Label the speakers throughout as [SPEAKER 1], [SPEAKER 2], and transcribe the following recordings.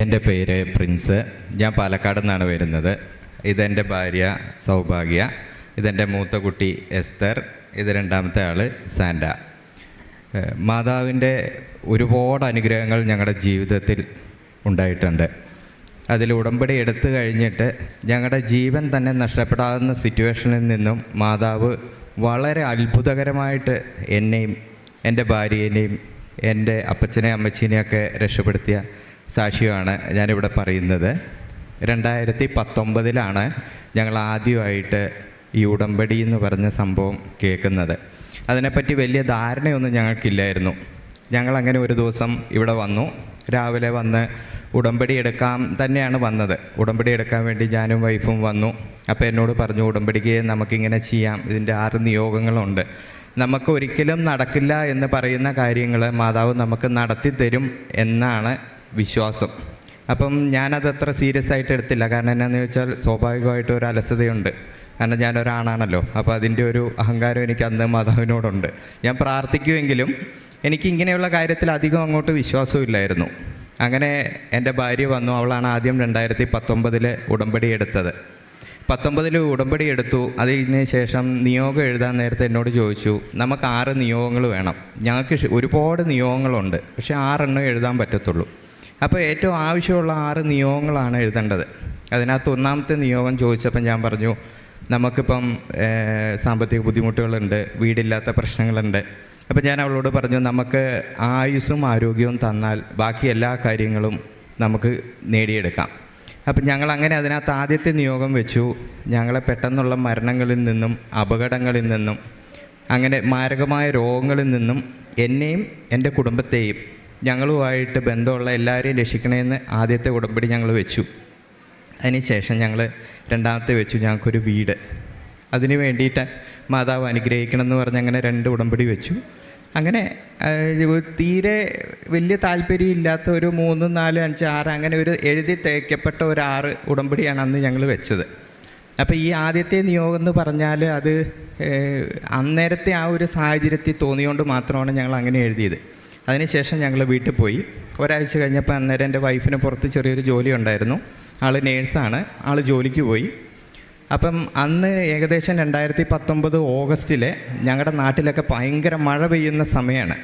[SPEAKER 1] എൻ്റെ പേര് പ്രിൻസ്. ഞാൻ പാലക്കാട് നിന്നാണ് വരുന്നത്. ഇതെൻ്റെ ഭാര്യ സൗഭാഗ്യ, ഇതെൻ്റെ മൂത്ത കുട്ടി എസ്തർ, ഇത് രണ്ടാമത്തെ ആൾ സാൻഡ. മാതാവിൻ്റെ ഒരുപാട് അനുഗ്രഹങ്ങൾ ഞങ്ങളുടെ ജീവിതത്തിൽ ഉണ്ടായിട്ടുണ്ട്. അതിൽ ഉടമ്പടി എടുത്തു കഴിഞ്ഞിട്ട് ഞങ്ങളുടെ ജീവൻ തന്നെ നഷ്ടപ്പെടാവുന്ന സിറ്റുവേഷനിൽ നിന്നും മാതാവ് വളരെ അത്ഭുതകരമായിട്ട് എന്നെയും എൻ്റെ ഭാര്യേനെയും എൻ്റെ അപ്പച്ചനെയും അമ്മച്ചീനെയൊക്കെ രക്ഷപ്പെടുത്തിയ സാക്ഷ്യമാണ് ഞാനിവിടെ പറയുന്നത്. 2019 ഞങ്ങൾ ആദ്യമായിട്ട് ഈ ഉടമ്പടി എന്ന് പറഞ്ഞ സംഭവം കേൾക്കുന്നത്. അതിനെപ്പറ്റി വലിയ ധാരണയൊന്നും ഞങ്ങൾക്കില്ലായിരുന്നു. ഞങ്ങളങ്ങനെ ഒരു ദിവസം ഇവിടെ വന്നു. രാവിലെ വന്ന് ഉടമ്പടി എടുക്കാൻ തന്നെയാണ് വന്നത്. ഉടമ്പടി എടുക്കാൻ വേണ്ടി ഞാനും വൈഫും വന്നു. അപ്പോൾ എന്നോട് പറഞ്ഞു, ഉടമ്പടിക്ക് നമുക്കിങ്ങനെ ചെയ്യാം, ഇതിൻ്റെ 6 നിയോഗങ്ങളുണ്ട്, നമുക്ക് ഒരിക്കലും നടക്കില്ല എന്ന് പറയുന്ന കാര്യങ്ങൾ മാതാവ് നമുക്ക് നടത്തി തരും എന്നാണ് വിശ്വാസം. അപ്പം ഞാനതത്ര സീരിയസ് ആയിട്ട് എടുത്തില്ല. കാരണം എന്നാന്ന് ചോദിച്ചാൽ സ്വാഭാവികമായിട്ട് ഒരു അലസതയുണ്ട്. കാരണം ഞാനൊരാണാണല്ലോ. അപ്പോൾ അതിൻ്റെ ഒരു അഹങ്കാരം എനിക്ക് അന്ന് മാതാവിനോടുണ്ട്. ഞാൻ പ്രാർത്ഥിക്കുമെങ്കിലും എനിക്ക് ഇങ്ങനെയുള്ള കാര്യത്തിൽ അധികം അങ്ങോട്ട് വിശ്വാസമില്ലായിരുന്നു. അങ്ങനെ എൻ്റെ ഭാര്യ വന്നു. അവളാണ് ആദ്യം 2019 ഉടമ്പടി എടുത്തത്. 19 ഉടമ്പടി എടുത്തു. അതിന് ശേഷം നിയോഗം എഴുതാൻ നേരത്തെ എന്നോട് ചോദിച്ചു, നമുക്ക് 6 നിയോഗങ്ങൾ വേണം. ഞങ്ങൾക്ക് ഒരുപാട് നിയോഗങ്ങളുണ്ട്, പക്ഷേ 6 എണ്ണം എഴുതാൻ പറ്റത്തുള്ളൂ. അപ്പോൾ ഏറ്റവും ആവശ്യമുള്ള 6 നിയോഗങ്ങളാണ് എഴുതേണ്ടത്. അതിനകത്ത് 1ാമത്തെ നിയോഗം ചോദിച്ചപ്പോൾ ഞാൻ പറഞ്ഞു, നമുക്കിപ്പം സാമ്പത്തിക ബുദ്ധിമുട്ടുകളുണ്ട്, വീടില്ലാത്ത പ്രശ്നങ്ങളുണ്ട്. അപ്പോൾ ഞാൻ അവളോട് പറഞ്ഞു, നമുക്ക് ആയുസ്സും ആരോഗ്യവും തന്നാൽ ബാക്കി എല്ലാ കാര്യങ്ങളും നമുക്ക് നേടിയെടുക്കാം. അപ്പം ഞങ്ങളങ്ങനെ അതിനകത്ത് ആദ്യത്തെ നിയോഗം വെച്ചു. ഞങ്ങളെ പെട്ടെന്നുള്ള മരണങ്ങളിൽ നിന്നും അപകടങ്ങളിൽ നിന്നും അങ്ങനെ മാരകമായ രോഗങ്ങളിൽ നിന്നും എന്നെയും എൻ്റെ കുടുംബത്തെയും ഞങ്ങളുമായിട്ട് ബന്ധമുള്ള എല്ലാവരെയും രക്ഷിക്കണമെന്ന് ആദ്യത്തെ ഉടമ്പടി ഞങ്ങൾ വെച്ചു. അതിനുശേഷം ഞങ്ങൾ 2ാമത്തെ വെച്ചു, ഞങ്ങൾക്കൊരു വീട്. അതിന് വേണ്ടിയിട്ട് മാതാവ് അനുഗ്രഹിക്കണം എന്ന് പറഞ്ഞ് അങ്ങനെ 2 ഉടമ്പടി വെച്ചു. അങ്ങനെ തീരെ വലിയ താല്പര്യമില്ലാത്ത ഒരു 3, 4, 5, 6 അങ്ങനെ ഒരു എഴുതി തേക്കപ്പെട്ട ഒരു 6 ഉടമ്പടിയാണ് അന്ന് ഞങ്ങൾ വെച്ചത്. അപ്പോൾ ഈ ആദ്യത്തെ നിയോഗം എന്ന് പറഞ്ഞാൽ അത് അന്നേരത്തെ ആ ഒരു സാഹചര്യത്തിൽ തോന്നിയോണ്ട് മാത്രമാണ് ഞങ്ങൾ അങ്ങനെ എഴുതിയത്. അതിനുശേഷം ഞങ്ങൾ വീട്ടിൽ പോയി. ഒരാഴ്ച കഴിഞ്ഞപ്പോൾ അന്നേരം എൻ്റെ വൈഫിന് പുറത്ത് ചെറിയൊരു ജോലി ഉണ്ടായിരുന്നു. ആൾ നേഴ്സാണ്. ആൾ ജോലിക്ക് പോയി. അപ്പം അന്ന് ഏകദേശം 2019 ഓഗസ്റ്റിൽ ഞങ്ങളുടെ നാട്ടിലൊക്കെ ഭയങ്കര മഴ പെയ്യുന്ന സമയമാണ്.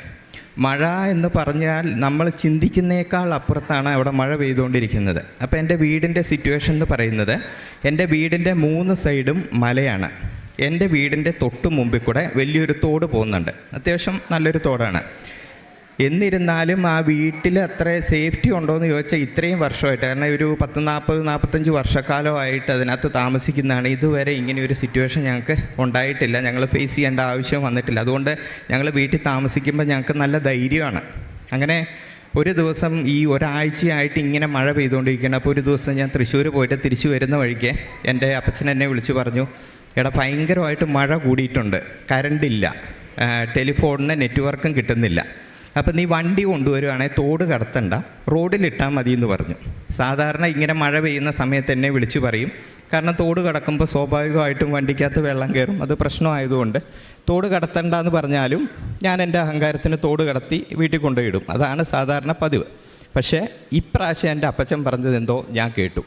[SPEAKER 1] മഴ എന്ന് പറഞ്ഞാൽ നമ്മൾ ചിന്തിക്കുന്നേക്കാൾ അപ്പുറത്താണ് അവിടെ മഴ പെയ്തുകൊണ്ടിരിക്കുന്നത്. അപ്പോൾ എൻ്റെ വീടിൻ്റെ സിറ്റുവേഷൻ എന്ന് പറയുന്നത്, എൻ്റെ വീടിൻ്റെ 3 സൈഡും മലയാണ്. എൻ്റെ വീടിൻ്റെ തൊട്ട് മുമ്പിൽ കൂടെ വലിയൊരു തോട് പോകുന്നുണ്ട്. അത്യാവശ്യം നല്ലൊരു തോടാണ്. എന്നിരുന്നാലും ആ വീട്ടിൽ അത്ര സേഫ്റ്റി ഉണ്ടോ എന്ന് ചോദിച്ചാൽ ഇത്രയും വർഷമായിട്ട്, കാരണം ഒരു 40-45 വർഷക്കാലമായിട്ട് അതിനകത്ത് താമസിക്കുന്നതാണ്, ഇതുവരെ ഇങ്ങനെ ഒരു സിറ്റുവേഷൻ ഞങ്ങൾക്ക് ഉണ്ടായിട്ടില്ല. ഞങ്ങൾ ഫേസ് ചെയ്യേണ്ട ആവശ്യം വന്നിട്ടില്ല. അതുകൊണ്ട് ഞങ്ങൾ വീട്ടിൽ താമസിക്കുമ്പോൾ ഞങ്ങൾക്ക് നല്ല ധൈര്യമാണ്. അങ്ങനെ ഒരു ദിവസം ഈ ഒരാഴ്ചയായിട്ട് ഇങ്ങനെ മഴ പെയ്തുകൊണ്ടിരിക്കുകയാണ്. അപ്പോൾ ഒരു ദിവസം ഞാൻ തൃശ്ശൂർ പോയിട്ട് തിരിച്ചു വരുന്ന വഴിക്ക് എൻ്റെ അപ്പച്ചൻ എന്നെ വിളിച്ച് പറഞ്ഞു, എടാ ഭയങ്കരമായിട്ട് മഴ കൂടിയിട്ടുണ്ട്, കറണ്ടില്ല, ടെലിഫോണിന് നെറ്റ്വർക്കും കിട്ടുന്നില്ല. അപ്പം നീ വണ്ടി കൊണ്ടുവരുവാണെങ്കിൽ തോട് കടത്തണ്ട, റോഡിലിട്ടാൽ മതി എന്ന് പറഞ്ഞു. സാധാരണ ഇങ്ങനെ മഴ പെയ്യുന്ന സമയത്ത് എന്നെ വിളിച്ചു പറയും. കാരണം തോട് കടക്കുമ്പോൾ സ്വാഭാവികമായിട്ടും വണ്ടിക്കകത്ത് വെള്ളം കയറും. അത് പ്രശ്നമായതുകൊണ്ട് തോട് കടത്തണ്ട എന്ന് പറഞ്ഞാലും ഞാൻ എൻ്റെ അഹങ്കാരത്തിന് തോട് കടത്തി വീട്ടിൽ കൊണ്ടുപോയിടും. അതാണ് സാധാരണ പതിവ്. പക്ഷേ ഇപ്രാവശ്യം എൻ്റെ അപ്പച്ചൻ പറഞ്ഞതെന്തോ ഞാൻ കേട്ടു.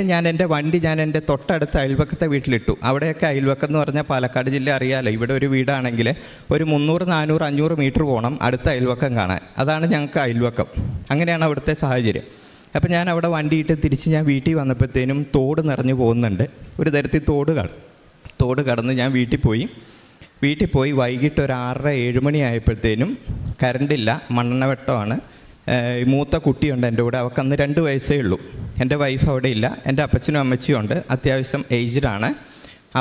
[SPEAKER 1] ഞാൻ എൻ്റെ വണ്ടി എൻ്റെ തൊട്ടടുത്ത അയൽവക്കത്തെ വീട്ടിലിട്ടു. അവിടെയൊക്കെ അയൽവക്കം എന്ന് പറഞ്ഞാൽ പാലക്കാട് ജില്ല അറിയാമല്ലോ. ഇവിടെ ഒരു വീടാണെങ്കിൽ ഒരു 300, 400, 500 മീറ്റർ പോകണം അടുത്ത അയൽവക്കം കാണാൻ. അതാണ് ഞങ്ങൾക്ക് അയൽവക്കം. അങ്ങനെയാണ് അവിടുത്തെ സാഹചര്യം. അപ്പോൾ ഞാൻ അവിടെ വണ്ടിയിട്ട് തിരിച്ച് ഞാൻ വീട്ടിൽ വന്നപ്പോഴത്തേനും തോട് നിറഞ്ഞു പോകുന്നുണ്ട്. ഒരു തരത്തിൽ തോട് കടന്ന് ഞാൻ വീട്ടിൽ പോയി വൈകിട്ട് ഒരു 6:30, 7 മണി ആയപ്പോഴത്തേനും കറണ്ടില്ല, മണ്ണെണ്ണ വെട്ടമാണ്. മൂത്ത കുട്ടിയുണ്ട് എൻ്റെ കൂടെ, അവൾക്ക് അന്ന് 2 വയസ്സേ ഉള്ളൂ. എൻ്റെ വൈഫ് അവിടെ ഇല്ല. എൻ്റെ അപ്പച്ചനും അമ്മച്ചിയും ഉണ്ട്, അത്യാവശ്യം ഏജ്ഡാണ്.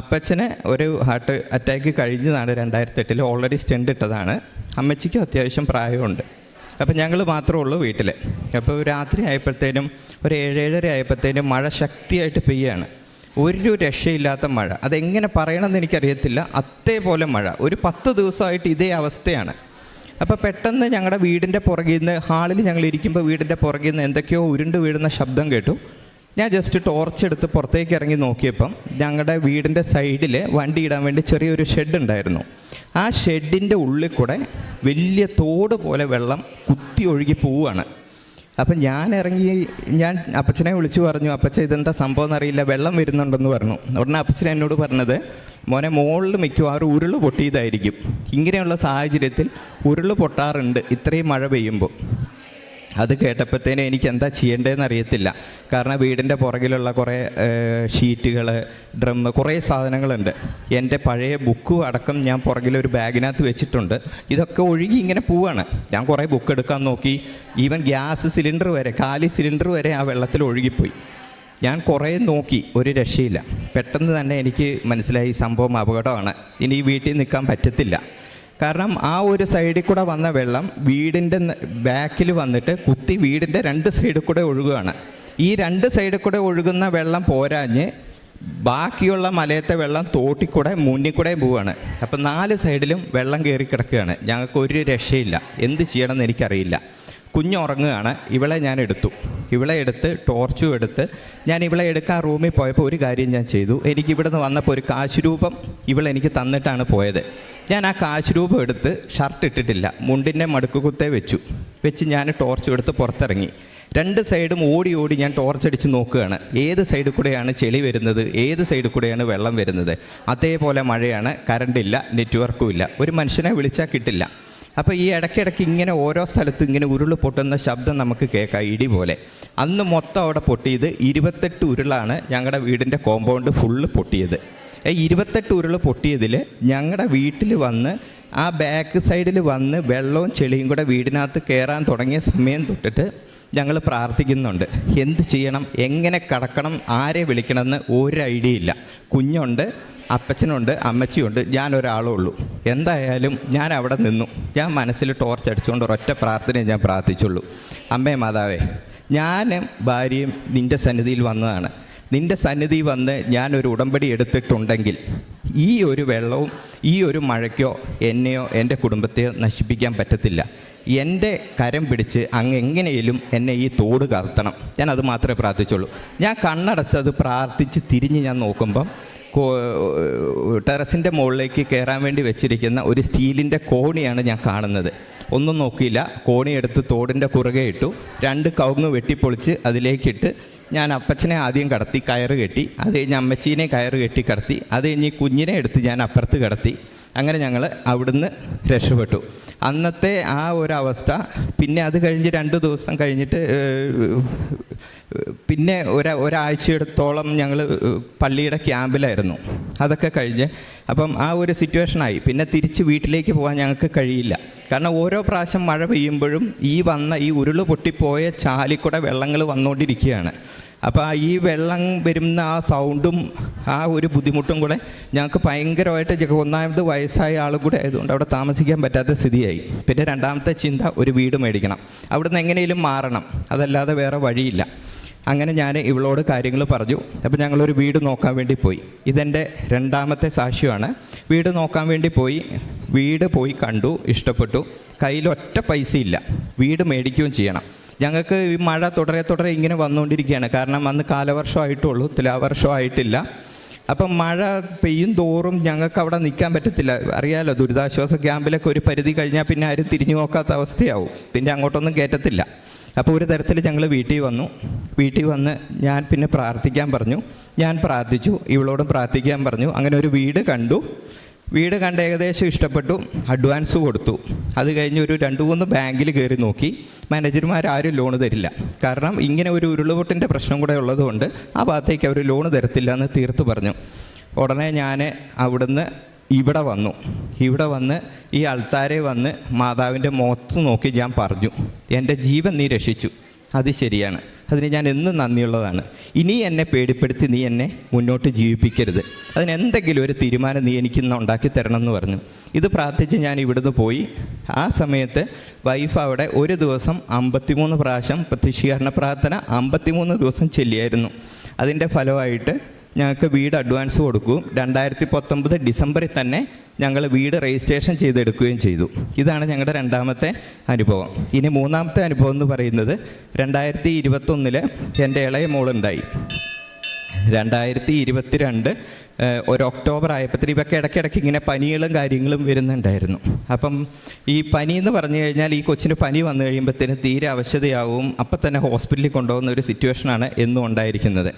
[SPEAKER 1] അപ്പച്ചന് ഒരു ഹാർട്ട് അറ്റാക്ക് കഴിഞ്ഞതാണ് 2008, ഓൾറെഡി സ്റ്റെൻഡ് ഇട്ടതാണ്. അമ്മച്ചിക്കും അത്യാവശ്യം പ്രായമുണ്ട്. അപ്പോൾ ഞങ്ങൾ മാത്രമേ ഉള്ളൂ വീട്ടിൽ. അപ്പോൾ രാത്രി ആയപ്പോഴത്തേനും ഒരു 7-7:30 ആയപ്പോഴത്തേനും മഴ ശക്തിയായിട്ട് പെയ്യാണ്. ഒരു രക്ഷയില്ലാത്ത മഴ. അതെങ്ങനെ പറയണമെന്ന് എനിക്കറിയത്തില്ല, അതേപോലെ മഴ. ഒരു 10 ദിവസമായിട്ട് ഇതേ അവസ്ഥയാണ്. അപ്പോൾ പെട്ടെന്ന് ഞങ്ങളുടെ വീടിൻ്റെ പുറകിൽ നിന്ന്, ഹാളിൽ ഞങ്ങൾ ഇരിക്കുമ്പോൾ വീടിൻ്റെ പുറകിൽ നിന്ന് എന്തൊക്കെയോ ഉരുണ്ട് വീഴുന്ന ശബ്ദം കേട്ടു. ഞാൻ ജസ്റ്റ് ടോർച്ച് എടുത്ത് പുറത്തേക്ക് ഇറങ്ങി നോക്കിയപ്പം ഞങ്ങളുടെ വീടിൻ്റെ സൈഡിൽ വണ്ടി ഇടാൻ വേണ്ടി ചെറിയൊരു ഷെഡ് ഉണ്ടായിരുന്നു. ആ ഷെഡിൻ്റെ ഉള്ളിൽ കൂടെ വലിയ തോട് പോലെ വെള്ളം കുത്തി ഒഴുകി പോവുകയാണ്. അപ്പം ഞാൻ ഇറങ്ങി, ഞാൻ അപ്പച്ചനെ വിളിച്ചു പറഞ്ഞു, അപ്പച്ച ഇതെന്താ സംഭവം എന്നറിയില്ല, വെള്ളം വരുന്നുണ്ടെന്ന് പറഞ്ഞു. ഉടനെ അപ്പച്ചൻ എന്നോട് പറഞ്ഞത്, മോനെ മുകളിൽ മിക്കവാറും ഉരുൾ പൊട്ടിയതായിരിക്കും. ഇങ്ങനെയുള്ള സാഹചര്യത്തിൽ ഉരുൾ പൊട്ടാറുണ്ട് ഇത്രയും മഴ പെയ്യുമ്പോൾ. അത് കേട്ടപ്പോഴത്തേനും എനിക്ക് എന്താ ചെയ്യേണ്ടതെന്ന് അറിയത്തില്ല. കാരണം വീടിൻ്റെ പുറകിലുള്ള കുറേ ഷീറ്റുകൾ, ഡ്രമ്മ്, കുറേ സാധനങ്ങളുണ്ട്. എൻ്റെ പഴയ ബുക്കും അടക്കം ഞാൻ പുറകിലൊരു ബാഗിനകത്ത് വെച്ചിട്ടുണ്ട്. ഇതൊക്കെ ഒഴുകി ഇങ്ങനെ പോവാണ്. ഞാൻ കുറേ ബുക്ക് എടുക്കാൻ നോക്കി. ഈവൻ ഗ്യാസ് സിലിണ്ടർ വരെ, കാലി സിലിണ്ടർ വരെ ആ വെള്ളത്തിൽ ഒഴുകിപ്പോയി. ഞാൻ കുറേ നോക്കി, ഒരു രക്ഷയില്ല. പെട്ടെന്ന് തന്നെ എനിക്ക് മനസ്സിലായി സംഭവം അപകടമാണ്, ഇനി ഈ വീട്ടിൽ നിൽക്കാൻ പറ്റത്തില്ല. കാരണം ആ ഒരു സൈഡിൽ കൂടെ വന്ന വെള്ളം വീടിൻ്റെ ബാക്കിൽ വന്നിട്ട് കുത്തി വീടിൻ്റെ 2 സൈഡിൽ കൂടെ ഒഴുകുകയാണ്. ഈ 2 സൈഡിൽ കൂടെ ഒഴുകുന്ന വെള്ളം പോരാഞ്ഞ് ബാക്കിയുള്ള മലയത്തെ വെള്ളം തോട്ടിക്കൂടെ മുന്നിൽ കൂടെ പോവുകയാണ്. അപ്പം 4 സൈഡിലും വെള്ളം കയറി കിടക്കുകയാണ്. ഞങ്ങൾക്ക് ഒരു രക്ഷയില്ല, എന്ത് ചെയ്യണമെന്ന് എനിക്കറിയില്ല. കുഞ്ഞുറങ്ങുകയാണ്. ഇവളെ ഞാൻ എടുത്തു. ഇവളെ എടുത്ത് ടോർച്ചും എടുത്ത് ഞാൻ ഇവളെ എടുക്കാൻ റൂമിൽ പോയപ്പോൾ ഒരു കാര്യം ഞാൻ ചെയ്തു. എനിക്കിവിടുന്ന് വന്നപ്പോൾ ഒരു കാശ് രൂപം ഇവളെനിക്ക് തന്നിട്ടാണ് പോയത്. ഞാൻ ആ കാശ് രൂപം എടുത്ത്, ഷർട്ട് ഇട്ടിട്ടില്ല, മുണ്ടിൻ്റെ മടുക്കുകുത്തേ വെച്ച് ഞാൻ ടോർച്ചും എടുത്ത് പുറത്തിറങ്ങി. 2 സൈഡും ഓടി ഓടി ഞാൻ ടോർച്ചടിച്ച് നോക്കുകയാണ്, ഏത് സൈഡിൽ കൂടെയാണ് ചെളി വരുന്നത്, ഏത് സൈഡിൽ കൂടെയാണ് വെള്ളം വരുന്നത്. അതേപോലെ മഴയാണ്, കറണ്ടില്ല, നെറ്റ്വർക്കും ഇല്ല, ഒരു മനുഷ്യനെ വിളിച്ചാൽ കിട്ടില്ല. അപ്പോൾ ഈ ഇടയ്ക്കിടയ്ക്ക് ഇങ്ങനെ ഓരോ സ്ഥലത്തും ഇങ്ങനെ ഉരുൾ പൊട്ടുന്ന ശബ്ദം നമുക്ക് കേൾക്കാം, ഇടി പോലെ. അന്ന് മൊത്തം അവിടെ പൊട്ടിയത് 28 ഉരുളാണ് ഞങ്ങളുടെ വീടിൻ്റെ കോമ്പൗണ്ട് ഫുള്ള് പൊട്ടിയത്. 28 ഉരുൾ പൊട്ടിയതിൽ ഞങ്ങളുടെ വീട്ടിൽ വന്ന് ആ ബാക്ക് സൈഡിൽ വന്ന് വെള്ളവും ചെളിയും കൂടെ വീടിനകത്ത് കയറാൻ തുടങ്ങിയ സമയം തൊട്ടിട്ട് ഞങ്ങൾ പ്രാർത്ഥിക്കുന്നുണ്ട്. എന്ത് ചെയ്യണം, എങ്ങനെ കടക്കണം, ആരെ വിളിക്കണമെന്ന് ഒരു ഐഡിയ ഇല്ല. കുഞ്ഞുണ്ട്, അപ്പച്ചനുണ്ട്, അമ്മച്ചിയുണ്ട്, ഞാനൊരാളേ ഉള്ളൂ. എന്തായാലും ഞാൻ അവിടെ നിന്നു. ഞാൻ മനസ്സിൽ ടോർച്ച് അടിച്ചുകൊണ്ട് ഒരൊറ്റ പ്രാർത്ഥനയെ ഞാൻ പ്രാർത്ഥിച്ചുള്ളൂ. അമ്മേ മാതാവേ, ഞാനും ഭാര്യയും നിൻ്റെ സന്നിധിയിൽ വന്നതാണ്. നിൻ്റെ സന്നിധി വന്ന് ഞാനൊരു ഉടമ്പടി എടുത്തിട്ടുണ്ടെങ്കിൽ ഈ ഒരു വെള്ളവും ഈ ഒരു മഴയ്ക്കോ എന്നെയോ എൻ്റെ കുടുംബത്തെയോ നശിപ്പിക്കാൻ പറ്റത്തില്ല. എൻ്റെ കരം പിടിച്ച് അങ്ങ് എങ്ങനെയും എന്നെ ഈ തോട് കർത്തണം. ഞാനത് മാത്രമേ പ്രാർത്ഥിച്ചുള്ളൂ. ഞാൻ കണ്ണടച്ചത് പ്രാർത്ഥിച്ച് തിരിഞ്ഞ് ഞാൻ നോക്കുമ്പം ടെറസിൻ്റെ മുകളിലേക്ക് കയറാൻ വേണ്ടി വെച്ചിരിക്കുന്ന ഒരു സ്റ്റീലിൻ്റെ കോണിയാണ് ഞാൻ കാണുന്നത്. ഒന്നും നോക്കിയില്ല, കോണി എടുത്ത് തോടിൻ്റെ കുറുകെ ഇട്ടു. 2 കവുങ്ങ് വെട്ടിപ്പൊളിച്ച് അതിലേക്കിട്ട് ഞാൻ അപ്പച്ചനെ ആദ്യം കടത്തി, കയറ് കെട്ടി. അത് കഴിഞ്ഞ് അമ്മച്ചീനെ കയറ് കെട്ടി കടത്തി. അത് കഴിഞ്ഞ് കുഞ്ഞിനെ എടുത്ത് ഞാൻ അപ്പുറത്ത് കടത്തി. അങ്ങനെ ഞങ്ങൾ അവിടുന്ന് രക്ഷപ്പെട്ടു. അന്നത്തെ ആ ഒരവസ്ഥ. പിന്നെ അത് കഴിഞ്ഞ് 2 ദിവസം കഴിഞ്ഞിട്ട് പിന്നെ ഒരാഴ്ചയോളത്തോളം ഞങ്ങൾ പള്ളിയുടെ ക്യാമ്പിലായിരുന്നു. അതൊക്കെ കഴിഞ്ഞ് അപ്പം ആ ഒരു സിറ്റുവേഷനായി. പിന്നെ തിരിച്ച് വീട്ടിലേക്ക് പോകാൻ ഞങ്ങൾക്ക് കഴിയില്ല. കാരണം ഓരോ പ്രാവശ്യം മഴ പെയ്യുമ്പോഴും ഈ ഉരുൾ പൊട്ടിപ്പോയ ചാലിക്കൂടെ വെള്ളങ്ങൾ വന്നുകൊണ്ടിരിക്കുകയാണ്. അപ്പോൾ ഈ വെള്ളം വരുന്ന ആ സൗണ്ടും ആ ഒരു ബുദ്ധിമുട്ടും കൂടെ ഞങ്ങൾക്ക് ഭയങ്കരമായിട്ട്, ഒന്നാമത് വയസ്സായ ആൾ കൂടെ ആയതുകൊണ്ട് അവിടെ താമസിക്കാൻ പറ്റാത്ത സ്ഥിതിയായി. പിന്നെ രണ്ടാമത്തെ ചിന്ത, ഒരു വീട് മേടിക്കണം, അവിടുന്ന് എങ്ങനെയും മാറണം, അതല്ലാതെ വേറെ വഴിയില്ല. അങ്ങനെ ഞാൻ ഇവളോട് കാര്യങ്ങൾ പറഞ്ഞു. അപ്പോൾ ഞങ്ങളൊരു വീട് നോക്കാൻ വേണ്ടി പോയി. ഇതെൻ്റെ 2ാമത്തെ സാക്ഷ്യമാണ്. വീട് നോക്കാൻ വേണ്ടി പോയി. വീട് പോയി കണ്ടു, ഇഷ്ടപ്പെട്ടു. കയ്യിലൊറ്റ പൈസയില്ല, വീട് മേടിക്കുകയും ചെയ്യണം. ഞങ്ങൾക്ക് ഈ മഴ തുടരെ ഇങ്ങനെ വന്നുകൊണ്ടിരിക്കുകയാണ്. കാരണം അന്ന് കാലവർഷമായിട്ടുള്ളൂ, തുലാവർഷമായിട്ടില്ല. അപ്പം മഴ പെയ്യും തോറും ഞങ്ങൾക്ക് അവിടെ നിൽക്കാൻ പറ്റത്തില്ല. അറിയാലോ, ദുരിതാശ്വാസ ക്യാമ്പിലൊക്കെ ഒരു പരിധി കഴിഞ്ഞാൽ പിന്നെ ആരും തിരിഞ്ഞു നോക്കാത്ത അവസ്ഥയാവും, പിന്നെ അങ്ങോട്ടൊന്നും കയറ്റത്തില്ല. അപ്പോൾ ഒരു തരത്തിൽ ഞങ്ങൾ വീട്ടിൽ വന്നു. വീട്ടിൽ വന്ന് ഞാൻ പിന്നെ പ്രാർത്ഥിക്കാൻ പറഞ്ഞു. ഞാൻ പ്രാർത്ഥിച്ചു, ഇവളോടും പ്രാർത്ഥിക്കാൻ പറഞ്ഞു. അങ്ങനെ ഒരു വീട് കണ്ടു. വീട് കണ്ട് ഏകദേശം ഇഷ്ടപ്പെട്ടു, അഡ്വാൻസ് കൊടുത്തു. അത് കഴിഞ്ഞ് ഒരു 2-3 ബാങ്കിൽ കയറി നോക്കി. മാനേജർമാരും ലോണ് തരില്ല. കാരണം ഇങ്ങനെ ഒരു ഉരുളുപൊട്ടിൻ്റെ പ്രശ്നം കൂടെ ഉള്ളതുകൊണ്ട് ആ ഭാഗത്തേക്ക് അവർ ലോണ് തരത്തില്ല എന്ന് തീർത്ത് പറഞ്ഞു. ഉടനെ ഞാൻ അവിടുന്ന് ഇവിടെ വന്നു. ഇവിടെ വന്ന് ഈ ആൾക്കാരെ വന്ന് മാതാവിൻ്റെ മുഖത്ത് നോക്കി ഞാൻ പറഞ്ഞു, എൻ്റെ ജീവൻ നീ രക്ഷിച്ചു, അത് ശരിയാണ്, അതിന് ഞാൻ എന്നും നന്ദിയുള്ളതാണ്. ഇനി എന്നെ പേടിപ്പെടുത്തി നീ എന്നെ മുന്നോട്ട് ജീവിപ്പിക്കരുത്, അതിനെന്തെങ്കിലും ഒരു തീരുമാനം നീ എനിക്കിന്ന് ഉണ്ടാക്കി തരണം എന്ന് പറഞ്ഞു. ഇത് പ്രാർത്ഥിച്ച് ഞാൻ ഇവിടുന്ന് പോയി. ആ സമയത്ത് വൈഫ് അവിടെ ഒരു ദിവസം 53 പ്രാവശ്യം പ്രത്യക്ഷീകരണ പ്രാർത്ഥന 53 ദിവസം ചൊല്ലിയായിരുന്നു. അതിൻ്റെ ഫലമായിട്ട് ഞങ്ങൾക്ക് വീട് അഡ്വാൻസ് കൊടുക്കുകയും 2019 ഡിസംബറിൽ തന്നെ ഞങ്ങൾ വീട് രജിസ്ട്രേഷൻ ചെയ്തെടുക്കുകയും ചെയ്തു. ഇതാണ് ഞങ്ങളുടെ 2ാമത്തെ അനുഭവം. ഇനി 3ാമത്തെ അനുഭവം എന്ന് പറയുന്നത് 2021 എൻ്റെ ഇളയ മോളുണ്ടായി. 2022 ഒരു ഒക്ടോബർ ആയപ്പോഴത്തേന് ഇവർക്ക് ഇടയ്ക്കിടയ്ക്ക് ഇങ്ങനെ പനികളും കാര്യങ്ങളും വരുന്നുണ്ടായിരുന്നു. അപ്പം ഈ പനി എന്ന് പറഞ്ഞു കഴിഞ്ഞാൽ ഈ കൊച്ചിന് പനി വന്നു കഴിയുമ്പോഴത്തേന് തീരെ അവശതയാവും, അപ്പം തന്നെ ഹോസ്പിറ്റലിൽ കൊണ്ടുപോകുന്ന ഒരു സിറ്റുവേഷനാണ് എന്നും ഉണ്ടായിരിക്കുന്നത്.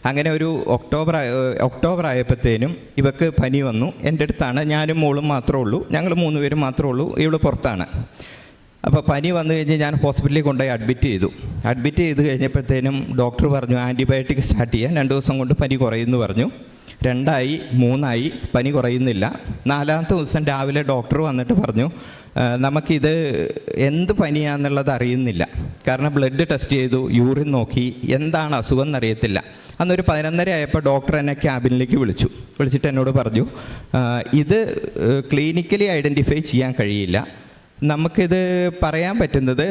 [SPEAKER 1] അങ്ങനെ ഒരു ഒക്ടോബർ ആയപ്പോഴത്തേനും ഇവർക്ക് പനി വന്നു. എൻ്റെ അടുത്താണ്, ഞാനും മോളും മാത്രമേ ഉള്ളൂ, ഞങ്ങൾ 3 പേരും മാത്രമേ ഉള്ളൂ, ഇവൾ പുറത്താണ്. അപ്പോൾ പനി വന്നു കഴിഞ്ഞ് ഞാൻ ഹോസ്പിറ്റലിൽ കൊണ്ടുപോയി അഡ്മിറ്റ് ചെയ്ത് കഴിഞ്ഞപ്പോഴത്തേനും ഡോക്ടർ പറഞ്ഞു ആൻറ്റിബയോട്ടിക് സ്റ്റാർട്ട് ചെയ്യാൻ, 2 ദിവസം കൊണ്ട് പനി കുറയുമെന്ന് പറഞ്ഞു. 2ആയി 3ആയി, പനി കുറയുന്നില്ല. 4ാമത്തെ ദിവസം രാവിലെ ഡോക്ടർ വന്നിട്ട് പറഞ്ഞു നമുക്കിത് എന്ത് പനിയാണെന്നുള്ളത് അറിയുന്നില്ല, കാരണം ബ്ലഡ് ടെസ്റ്റ് ചെയ്തു, യൂറിൻ നോക്കി, എന്താണ് അസുഖം എന്നറിയത്തില്ല. അന്നൊരു 11:30 ആയപ്പോൾ ഡോക്ടർ എന്നെ ക്യാബിനിലേക്ക് വിളിച്ചിട്ട് എന്നോട് പറഞ്ഞു ഇത് ക്ലിനിക്കലി ഐഡൻറ്റിഫൈ ചെയ്യാൻ കഴിയില്ല, നമുക്കിത് പറയാൻ പറ്റുന്നത്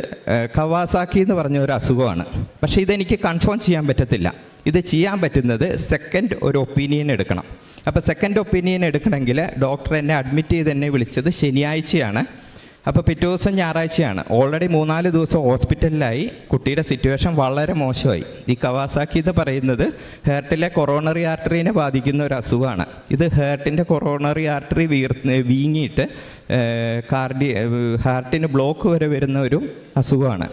[SPEAKER 1] കവാസാക്കി എന്ന് പറഞ്ഞ ഒരു അസുഖമാണ്, പക്ഷേ ഇതെനിക്ക് കൺഫേം ചെയ്യാൻ പറ്റത്തില്ല. ഇത് ചെയ്യാൻ പറ്റുന്നത് സെക്കൻഡ് ഒരു ഒപ്പീനിയൻ എടുക്കണം. അപ്പോൾ സെക്കൻഡ് ഒപ്പീനിയൻ എടുക്കണമെങ്കിൽ ഡോക്ടർ എന്നെ അഡ്മിറ്റ് ചെയ്ത് എന്നെ വിളിച്ചത് ശനിയാഴ്ചയാണ്. അപ്പോൾ പിറ്റേ ദിവസം ഞായറാഴ്ചയാണ്. ഓൾറെഡി 3-4 ദിവസം ഹോസ്പിറ്റലിലായി. കുട്ടിയുടെ സിറ്റുവേഷൻ വളരെ മോശമായി. ഈ കവാസാക്കി എന്ന് പറയുന്നത് ഹേർട്ടിലെ കൊറോണറി ആർട്ടറിനെ ബാധിക്കുന്ന ഒരു അസുഖമാണ്. ഇത് ഹേർട്ടിൻ്റെ കൊറോണറി ആർട്ടറി വീങ്ങിയിട്ട് ഹാർട്ടിന് ബ്ലോക്ക് വരെ വരുന്ന ഒരു അസുഖമാണ്.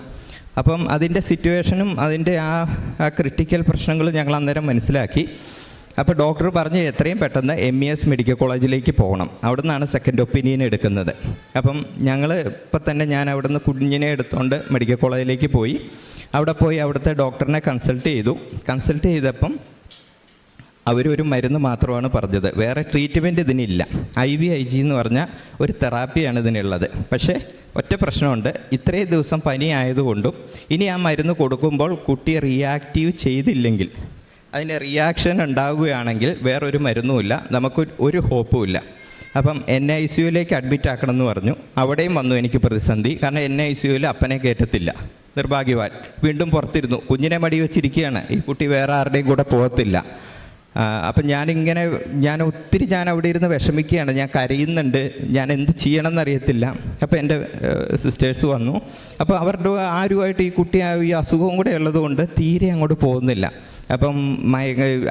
[SPEAKER 1] അപ്പം അതിൻ്റെ സിറ്റുവേഷനും അതിൻ്റെ ആ ക്രിട്ടിക്കൽ പ്രശ്നങ്ങളും ഞങ്ങൾ അന്നേരം മനസ്സിലാക്കി. അപ്പോൾ ഡോക്ടർ പറഞ്ഞ് എത്രയും പെട്ടെന്ന് MES മെഡിക്കൽ കോളേജിലേക്ക് പോകണം, അവിടെ നിന്നാണ് സെക്കൻഡ് ഒപ്പീനിയൻ എടുക്കുന്നത്. അപ്പം ഞങ്ങൾ ഇപ്പം തന്നെ ഞാൻ അവിടെ നിന്ന് കുഞ്ഞിനെ എടുത്തുകൊണ്ട് മെഡിക്കൽ കോളേജിലേക്ക് പോയി. അവിടെ പോയി അവിടുത്തെ ഡോക്ടറിനെ കൺസൾട്ട് ചെയ്തപ്പം അവരൊരു മരുന്ന് മാത്രമാണ് പറഞ്ഞത്, വേറെ ട്രീറ്റ്മെൻറ്റ് ഇതിനില്ല. IVIG എന്ന് പറഞ്ഞ ഒരു തെറാപ്പിയാണ് ഇതിനുള്ളത്. പക്ഷേ ഒറ്റ പ്രശ്നമുണ്ട്, ഇത്രയും ദിവസം പനി ആയതുകൊണ്ടും ഇനി ആ മരുന്ന് കൊടുക്കുമ്പോൾ കുട്ടി റിയാക്റ്റീവ് ചെയ്തില്ലെങ്കിൽ, അതിന് റിയാക്ഷൻ ഉണ്ടാവുകയാണെങ്കിൽ വേറൊരു മരുന്നുമില്ല, നമുക്ക് ഒരു ഹോപ്പുമില്ല. അപ്പം NICUവിലേക്ക് അഡ്മിറ്റ് ആക്കണമെന്ന് പറഞ്ഞു. അവിടെയും വന്നു എനിക്ക് പ്രതിസന്ധി, കാരണം NICUവിൽ അപ്പനെ കയറ്റത്തില്ല, നിർഭാഗ്യവാൻ. വീണ്ടും പുറത്തിരുന്നു, കുഞ്ഞിനെ മടി വെച്ചിരിക്കുകയാണ്, ഈ കുട്ടി വേറെ ആരുടെയും കൂടെ പോകത്തില്ല. അപ്പം ഞാൻ ഒത്തിരി അവിടെ ഇരുന്ന് വിഷമിക്കുകയാണ്, ഞാൻ കരയുന്നുണ്ട്, ഞാൻ എന്ത് ചെയ്യണമെന്നറിയത്തില്ല. അപ്പോൾ എൻ്റെ സിസ്റ്റേഴ്സ് വന്നു. അപ്പോൾ അവരുടെ ആരുമായിട്ട് ഈ കുട്ടി ഈ അസുഖവും കൂടെ ഉള്ളതുകൊണ്ട് തീരെ അങ്ങോട്ട് പോകുന്നില്ല. അപ്പം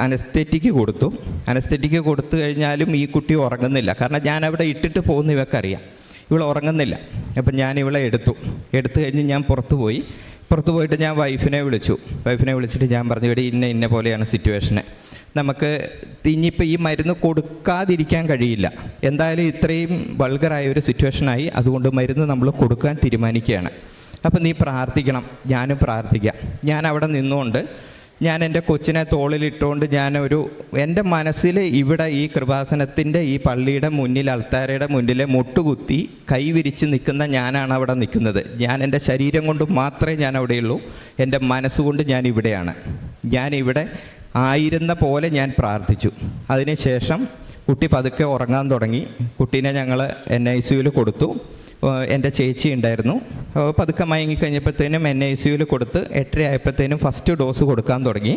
[SPEAKER 1] അനസ്തെറ്റിക്ക് കൊടുത്തു കഴിഞ്ഞാലും ഈ കുട്ടി ഉറങ്ങുന്നില്ല, കാരണം ഞാൻ അവിടെ ഇട്ടിട്ട് പോകുന്ന ഇവക്കറിയാം, ഇവൾ ഉറങ്ങുന്നില്ല. അപ്പം ഞാൻ ഇവളെ എടുത്തു കഴിഞ്ഞ് ഞാൻ പുറത്തു പോയിട്ട് ഞാൻ വൈഫിനെ വിളിച്ചിട്ട് ഞാൻ പറഞ്ഞു, ഇവിടെ ഇന്ന പോലെയാണ് സിറ്റുവേഷന്, നമുക്ക് ഇനിയിപ്പോൾ ഈ മരുന്ന് കൊടുക്കാതിരിക്കാൻ കഴിയില്ല, എന്തായാലും ഇത്രയും വൾഗറായ ഒരു സിറ്റുവേഷനായി, അതുകൊണ്ട് മരുന്ന് നമ്മൾ കൊടുക്കാൻ തീരുമാനിക്കുകയാണ്. അപ്പം നീ പ്രാർത്ഥിക്കണം, ഞാനും പ്രാർത്ഥിക്കാം. ഞാൻ അവിടെ നിന്നുകൊണ്ട് ഞാൻ എൻ്റെ കൊച്ചിനെ തോളിലിട്ടുകൊണ്ട് എൻ്റെ മനസ്സിൽ ഇവിടെ ഈ കൃപാസനത്തിൻ്റെ ഈ പള്ളിയുടെ മുന്നിൽ, അൾത്താരയുടെ മുന്നിൽ മുട്ടുകുത്തി കൈ വിരിച്ച് നിൽക്കുന്ന ഞാനാണ് അവിടെ നിൽക്കുന്നത്. ഞാൻ എൻ്റെ ശരീരം കൊണ്ട് മാത്രമേ ഞാൻ അവിടെയുള്ളൂ, എൻ്റെ മനസ്സുകൊണ്ട് ഞാൻ ഇവിടെയാണ്. ഞാനിവിടെ ആയിരുന്ന പോലെ ഞാൻ പ്രാർത്ഥിച്ചു. അതിനുശേഷം കുട്ടി പതുക്കെ ഉറങ്ങാൻ തുടങ്ങി. കുട്ടീനെ ഞങ്ങൾ NICUവിൽ കൊടുത്തു. എൻ്റെ ചേച്ചി ഉണ്ടായിരുന്നു. പതുക്കെ മയങ്ങിക്കഴിഞ്ഞപ്പോഴത്തേനും NICUവിൽ കൊടുത്ത് 8:30 ആയപ്പോഴത്തേനും ഫസ്റ്റ് ഡോസ് കൊടുക്കാൻ തുടങ്ങി.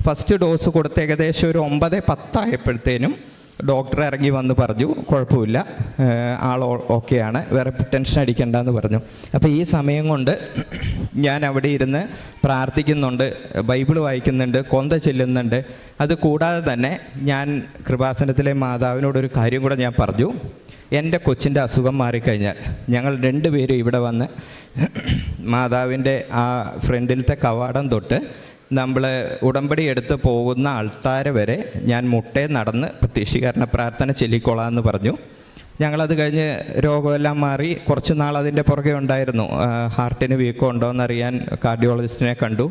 [SPEAKER 1] ഫസ്റ്റ് ഡോസ് കൊടുത്ത് ഏകദേശം ഒരു 9-10 ആയപ്പോഴത്തേനും ഡോക്ടർ ഇറങ്ങി വന്ന് പറഞ്ഞു കുഴപ്പമില്ല, ആൾ ഓക്കെയാണ്, വേറെ ടെൻഷൻ അടിക്കണ്ടെന്ന് പറഞ്ഞു. അപ്പോൾ ഈ സമയം കൊണ്ട് ഞാൻ അവിടെ ഇരുന്ന് പ്രാർത്ഥിക്കുന്നുണ്ട്, ബൈബിൾ വായിക്കുന്നുണ്ട്, കൊന്ത ചെല്ലുന്നുണ്ട്. അത് കൂടാതെ തന്നെ ഞാൻ കൃപാസനത്തിലെ മാതാവിനോടൊരു കാര്യം കൂടെ ഞാൻ പറഞ്ഞു, എൻ്റെ കൊച്ചിൻ്റെ അസുഖം മാറിക്കഴിഞ്ഞാൽ ഞങ്ങൾ 2 പേരും ഇവിടെ വന്ന് മാതാവിൻ്റെ ആ ഫ്രണ്ടിലത്തെ കവാടം തൊട്ട് നമ്മൾ ഉടമ്പടി എടുത്ത് പോകുന്ന ആൾത്താര വരെ ഞാൻ മുട്ടേ നടന്ന് പ്രത്യക്ഷീകരണ പ്രാർത്ഥന ചൊല്ലിക്കൊള്ളാമെന്ന് പറഞ്ഞു. ഞങ്ങളത് കഴിഞ്ഞ് രോഗമെല്ലാം മാറി കുറച്ച് നാൾ അതിൻ്റെ പുറകെ ഉണ്ടായിരുന്നു. ഹാർട്ടിന് വീക്കം ഉണ്ടോ എന്നറിയാൻ കാർഡിയോളജിസ്റ്റിനെ കണ്ടു.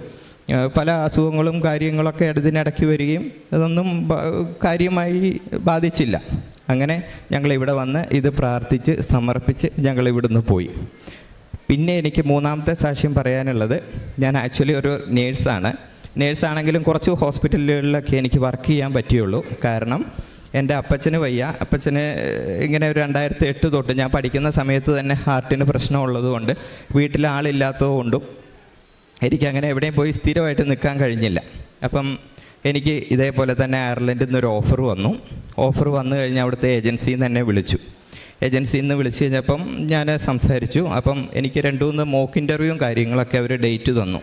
[SPEAKER 1] പല അസുഖങ്ങളും കാര്യങ്ങളൊക്കെ ഇതിനിടയ്ക്ക് വരികയും അതൊന്നും കാര്യമായി ബാധിച്ചില്ല. അങ്ങനെ ഞങ്ങളിവിടെ വന്ന് ഇത് പ്രാർത്ഥിച്ച് സമർപ്പിച്ച് ഞങ്ങളിവിടുന്ന് പോയി. പിന്നെ എനിക്ക് 3ാമത്തെ സാക്ഷ്യം പറയാനുള്ളത്, ഞാൻ ആക്ച്വലി ഒരു നേഴ്സാണെങ്കിലും കുറച്ച് ഹോസ്പിറ്റലുകളിലൊക്കെ എനിക്ക് വർക്ക് ചെയ്യാൻ പറ്റിയുള്ളൂ. കാരണം എൻ്റെ അപ്പച്ചന് വയ്യ. അപ്പച്ചന് ഇങ്ങനെ ഒരു 2008 തൊട്ട് ഞാൻ പഠിക്കുന്ന സമയത്ത് തന്നെ ഹാർട്ടിന് പ്രശ്നമുള്ളതുകൊണ്ട് വീട്ടിൽ ആളില്ലാത്തതുകൊണ്ടും എനിക്കങ്ങനെ എവിടെയും പോയി സ്ഥിരമായിട്ട് നിൽക്കാൻ കഴിഞ്ഞില്ല. അപ്പം എനിക്ക് ഇതേപോലെ തന്നെ അയർലൻഡിൽ നിന്നൊരു ഓഫർ വന്നു കഴിഞ്ഞാൽ അവിടുത്തെ ഏജൻസിയിൽ നിന്ന് എന്നെ ഏജൻസിയിൽ നിന്ന് വിളിച്ചു കഴിഞ്ഞപ്പം ഞാൻ സംസാരിച്ചു. അപ്പം എനിക്ക് 2-3 മോക്ക് ഇൻ്റർവ്യൂവും കാര്യങ്ങളൊക്കെ അവർ ഡേറ്റ് തന്നു.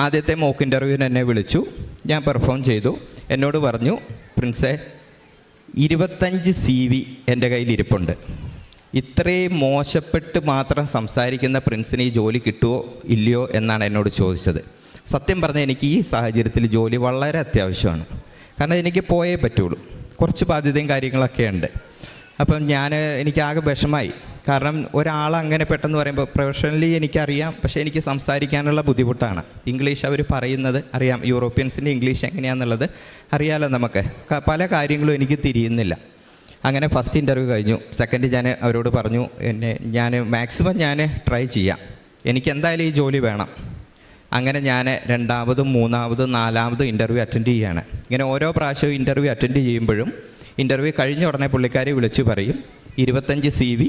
[SPEAKER 1] ആദ്യത്തെ മോക്ക് ഇൻ്റർവ്യൂവിന് എന്നെ വിളിച്ചു, ഞാൻ പെർഫോം ചെയ്തു. എന്നോട് പറഞ്ഞു, പ്രിൻസേ 25 CV എൻ്റെ കയ്യിൽ ഇരിപ്പുണ്ട്. ഇത്രയും മോശപ്പെട്ട് മാത്രം സംസാരിക്കുന്ന പ്രിൻസിന് ഈ ജോലി കിട്ടുമോ ഇല്ലയോ എന്നാണ് എന്നോട് ചോദിച്ചത്. സത്യം പറഞ്ഞാൽ എനിക്ക് ഈ സാഹചര്യത്തിൽ ജോലി വളരെ അത്യാവശ്യമാണ്. കാരണം എനിക്ക് പോയേ പറ്റുള്ളൂ. കുറച്ച് ബാധ്യതയും കാര്യങ്ങളൊക്കെ ഉണ്ട്. അപ്പം എനിക്കാകെ വിഷമായി. കാരണം ഒരാളങ്ങനെ പെട്ടെന്ന് പറയുമ്പോൾ പ്രൊഫഷണലി എനിക്കറിയാം, പക്ഷേ എനിക്ക് സംസാരിക്കാനുള്ള ബുദ്ധിമുട്ടാണ്. ഇംഗ്ലീഷ് അവർ പറയുന്നത് അറിയാം, യൂറോപ്യൻസിൻ്റെ ഇംഗ്ലീഷ് എങ്ങനെയാണെന്നുള്ളത് അറിയാമല്ലോ നമുക്ക്. പല കാര്യങ്ങളും എനിക്ക് തിരിയുന്നില്ല. അങ്ങനെ ഫസ്റ്റ് ഇൻ്റർവ്യൂ കഴിഞ്ഞു. സെക്കൻഡ് ഞാൻ അവരോട് പറഞ്ഞു, ഞാൻ മാക്സിമം ട്രൈ ചെയ്യാം, എനിക്ക് എന്തായാലും ഈ ജോലി വേണം. അങ്ങനെ ഞാൻ രണ്ടാമതും മൂന്നാമതും നാലാമതും ഇൻ്റർവ്യൂ അറ്റൻഡ് ചെയ്യുകയാണ്. ഇങ്ങനെ ഓരോ പ്രാവശ്യവും ഇൻ്റർവ്യൂ അറ്റൻഡ് ചെയ്യുമ്പോഴും ഇൻ്റർവ്യൂ കഴിഞ്ഞ ഉടനെ പുള്ളിക്കാരി വിളിച്ച് പറയും 25 CV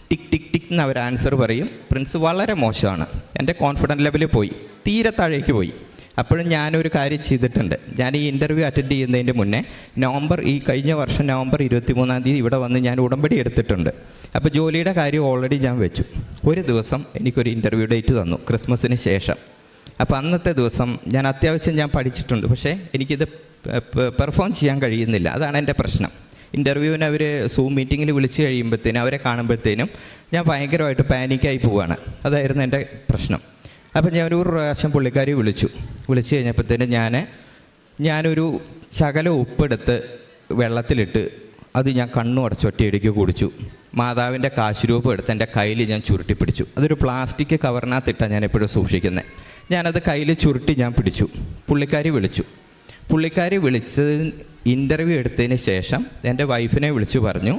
[SPEAKER 1] ടിക് ടിക് ടിക് എന്ന് അവർ ആൻസർ പറയും. പ്രിൻസ് വളരെ മോശമാണ്. എൻ്റെ കോൺഫിഡൻസ് ലെവൽ പോയി, തീരെ താഴേക്ക് പോയി. അപ്പോഴും ഞാനൊരു കാര്യം ചെയ്തിട്ടുണ്ട്. ഞാൻ ഈ ഇൻ്റർവ്യൂ അറ്റൻഡ് ചെയ്യുന്നതിൻ്റെ മുന്നേ ഈ കഴിഞ്ഞ വർഷം നവംബർ 23-ാം തീയതി ഇവിടെ വന്ന് ഞാൻ ഉടമ്പടി എടുത്തിട്ടുണ്ട്. അപ്പോൾ ജോലിയുടെ കാര്യം ഓൾറെഡി ഞാൻ വെച്ചു. ഒരു ദിവസം എനിക്കൊരു ഇൻ്റർവ്യൂ ഡേറ്റ് തന്നു, ക്രിസ്മസിന് ശേഷം. അപ്പോൾ അന്നത്തെ ദിവസം അത്യാവശ്യം ഞാൻ പഠിച്ചിട്ടുണ്ട്, പക്ഷേ എനിക്കിത് പെർഫോം ചെയ്യാൻ കഴിയുന്നില്ല. അതാണ് എൻ്റെ പ്രശ്നം. ഇൻ്റർവ്യൂവിന് അവർ സൂം മീറ്റിങ്ങിൽ വിളിച്ച് കഴിയുമ്പോഴത്തേനും അവരെ കാണുമ്പോഴത്തേനും ഞാൻ ഭയങ്കരമായിട്ട് പാനിക്കായി പോവുകയാണ്. അതായിരുന്നു എൻ്റെ പ്രശ്നം. അപ്പം ഞാൻ ഒരു പ്രാവശ്യം പുള്ളിക്കാരി വിളിച്ചു കഴിഞ്ഞപ്പോഴത്തേനും ഞാനൊരു ശകലം ഉപ്പെടുത്ത് വെള്ളത്തിലിട്ട് അത് ഞാൻ കണ്ണു അടച്ച് ഒറ്റയടിക്ക് കുടിച്ചു. മാതാവിൻ്റെ കാശുരൂപം എടുത്ത് എൻ്റെ കയ്യിൽ ഞാൻ ചുരുട്ടി പിടിച്ചു. അതൊരു പ്ലാസ്റ്റിക് കവറിനകത്തിട്ടാണ് ഞാൻ എപ്പോഴും സൂക്ഷിക്കുന്നത്. ഞാനത് കയ്യിൽ ചുരുട്ടി ഞാൻ പിടിച്ചു. പുള്ളിക്കാരി വിളിച്ച് ഇൻ്റർവ്യൂ എടുത്തതിന് ശേഷം എൻ്റെ വൈഫിനെ വിളിച്ചു പറഞ്ഞു,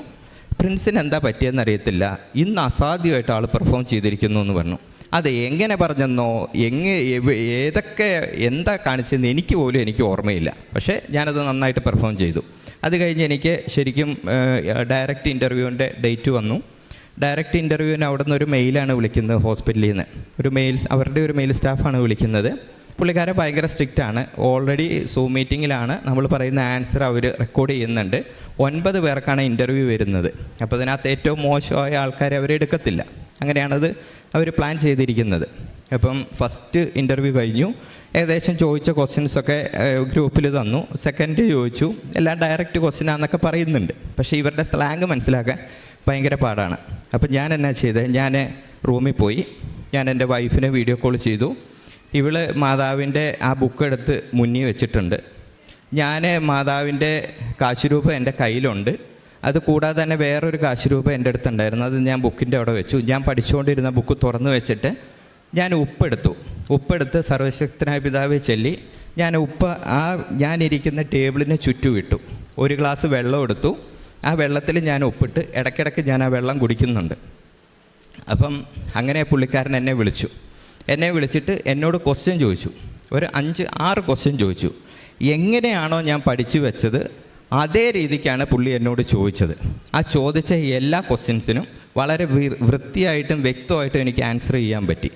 [SPEAKER 1] പ്രിൻസിന് എന്താ പറ്റിയെന്നറിയത്തില്ല, ഇന്ന് അസാധ്യമായിട്ട് ആൾ പെർഫോം ചെയ്തിരിക്കുന്നു എന്ന് പറഞ്ഞു. അത് എങ്ങനെ പറഞ്ഞെന്നോ എന്താ കാണിച്ചതെന്ന് എനിക്ക് ഓർമ്മയില്ല. പക്ഷേ ഞാനത് നന്നായിട്ട് പെർഫോം ചെയ്തു. അത് കഴിഞ്ഞ് എനിക്ക് ശരിക്കും ഡയറക്റ്റ് ഇൻ്റർവ്യൂവിൻ്റെ ഡേറ്റ് വന്നു. ഡയറക്റ്റ് ഇൻ്റർവ്യൂവിന് അവിടെ നിന്ന് ഒരു മെയിലാണ് വിളിക്കുന്നത്, ഹോസ്പിറ്റലിൽ നിന്ന് അവരുടെ ഒരു മെയിൽ സ്റ്റാഫാണ് വിളിക്കുന്നത്. പുള്ളിക്കാരെ ഭയങ്കര സ്ട്രിക്റ്റാണ്. ഓൾറെഡി സൂം മീറ്റിങ്ങിലാണ് നമ്മൾ പറയുന്ന ആൻസർ അവർ റെക്കോർഡ് ചെയ്യുന്നുണ്ട്. 9 പേർക്കാണ് ഇൻ്റർവ്യൂ വരുന്നത്. അപ്പോൾ അതിനകത്ത് ഏറ്റവും മോശമായ ആൾക്കാരെ അവരെടുക്കത്തില്ല. അങ്ങനെയാണത് അവർ പ്ലാൻ ചെയ്തിരിക്കുന്നത്. അപ്പം ഫസ്റ്റ് ഇൻ്റർവ്യൂ കഴിഞ്ഞു. ഏകദേശം ചോദിച്ച ക്വസ്റ്റ്യൻസൊക്കെ ഗ്രൂപ്പിൽ തന്നു. സെക്കൻഡ് ചോദിച്ചു, എല്ലാം ഡയറക്റ്റ് ക്വസ്റ്റ്യനാണെന്നൊക്കെ പറയുന്നുണ്ട്. പക്ഷേ ഇവരുടെ സ്ലാങ് മനസ്സിലാക്കാൻ ഭയങ്കര പാടാണ്. അപ്പം ഞാൻ എന്നാ ചെയ്തത്, ഞാൻ റൂമിൽ പോയി. ഞാൻ എൻ്റെ വൈഫിനെ വീഡിയോ കോൾ ചെയ്തു. ഇവൾ മാതാവിൻ്റെ ആ ബുക്ക് എടുത്ത് മുന്നിൽ വെച്ചിട്ടുണ്ട്. ഞാൻ മാതാവിൻ്റെ കാശുരൂപം എൻ്റെ കയ്യിലുണ്ട്. അത് കൂടാതെ തന്നെ വേറൊരു കാശുരൂപം എൻ്റെ അടുത്തുണ്ടായിരുന്നു. അത് ഞാൻ ബുക്കിൻ്റെ അവിടെ വെച്ചു. ഞാൻ പഠിച്ചുകൊണ്ടിരുന്ന ബുക്ക് തുറന്നു വെച്ചിട്ട് ഞാൻ ഉപ്പെടുത്ത് സർവശക്തനായ പിതാവെ ചൊല്ലി ഞാനിരിക്കുന്ന ടേബിളിന് ചുറ്റും ഇട്ടു. ഒരു ഗ്ലാസ് വെള്ളം എടുത്തു. ആ വെള്ളത്തിൽ ഞാൻ ഉപ്പിട്ട് ഇടയ്ക്കിടയ്ക്ക് ഞാൻ ആ വെള്ളം കുടിക്കുന്നുണ്ട്. അപ്പം അങ്ങനെ പുള്ളിക്കാരൻ എന്നെ വിളിച്ചിട്ട് എന്നോട് ക്വസ്റ്റ്യൻ ചോദിച്ചു. ഒരു 5-6 ക്വസ്റ്റ്യൻ ചോദിച്ചു. എങ്ങനെയാണോ ഞാൻ പഠിച്ചു വെച്ചത് അതേ രീതിക്കാണ് പുള്ളി എന്നോട് ചോദിച്ചത്. ആ ചോദിച്ച എല്ലാ ക്വസ്റ്റ്യൻസിനും വളരെ വൃത്തിയായിട്ടും വ്യക്തമായിട്ടും എനിക്ക് ആൻസർ ചെയ്യാൻ പറ്റി.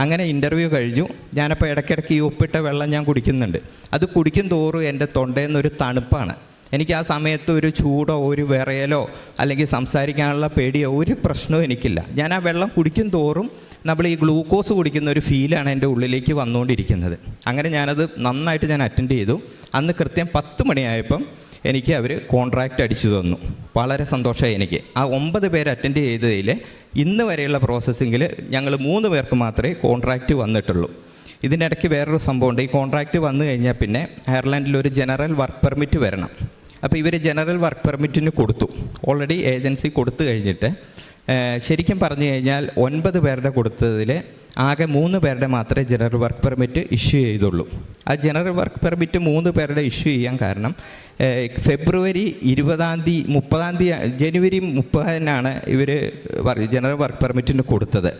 [SPEAKER 1] അങ്ങനെ ഇൻ്റർവ്യൂ കഴിഞ്ഞു. ഞാനപ്പോൾ ഇടയ്ക്കിടയ്ക്ക് ഈ ഉപ്പിട്ട വെള്ളം ഞാൻ കുടിക്കുന്നുണ്ട്. അത് കുടിക്കും തോറും എൻ്റെ തൊണ്ടയിൽ നിന്നൊരു തണുപ്പാണ്. എനിക്ക് ആ സമയത്ത് ഒരു ചൂടോ ഒരു വിറയലോ അല്ലെങ്കിൽ സംസാരിക്കാനുള്ള പേടിയോ ഒരു പ്രശ്നവും എനിക്കില്ല. ഞാൻ ആ വെള്ളം കുടിക്കും തോറും നമ്മൾ ഈ ഗ്ലൂക്കോസ് കുടിക്കുന്ന ഒരു ഫീലാണ് എൻ്റെ ഉള്ളിലേക്ക് വന്നുകൊണ്ടിരിക്കുന്നത്. അങ്ങനെ ഞാനത് നന്നായിട്ട് അറ്റൻഡ് ചെയ്തു. അന്ന് കൃത്യം 10 മണിയായപ്പം എനിക്ക് അവർ കോൺട്രാക്റ്റ് അടിച്ചു തന്നു. വളരെ സന്തോഷമായി എനിക്ക്. ആ 9 പേര് അറ്റൻഡ് ചെയ്തതിൽ ഇന്ന് വരെയുള്ള പ്രോസസ്സിങ്ങിൽ ഞങ്ങൾ 3 പേർക്ക് മാത്രമേ കോൺട്രാക്റ്റ് വന്നിട്ടുള്ളൂ. ഇതിനിടയ്ക്ക് വേറൊരു സംഭവമുണ്ട്. ഈ കോൺട്രാക്റ്റ് വന്നു കഴിഞ്ഞാൽ പിന്നെ അയർലൻഡിൽ ഒരു ജനറൽ വർക്ക് പെർമിറ്റ് വരണം. അപ്പോൾ ഇവർ ജനറൽ വർക്ക് പെർമിറ്റിന് കൊടുത്തു. ഓൾറെഡി ഏജൻസി കൊടുത്തു കഴിഞ്ഞിട്ട് ശരിക്കും പറഞ്ഞു കഴിഞ്ഞാൽ 9 പേരുടെ കൊടുത്തതിൽ ആകെ 3 പേരുടെ മാത്രമേ ജനറൽ വർക്ക് പെർമിറ്റ് ഇഷ്യൂ ചെയ്തുള്ളൂ. ആ ജനറൽ വർക്ക് പെർമിറ്റ് 3 പേരുടെ ഇഷ്യൂ ചെയ്യാൻ കാരണം ഫെബ്രുവരി 20-ാം തീയതി 30-ാം തീയതി ജനുവരി 30-നാണ് ഇവർ ജനറൽ വർക്ക് പെർമിറ്റിന് കൊടുത്തത്.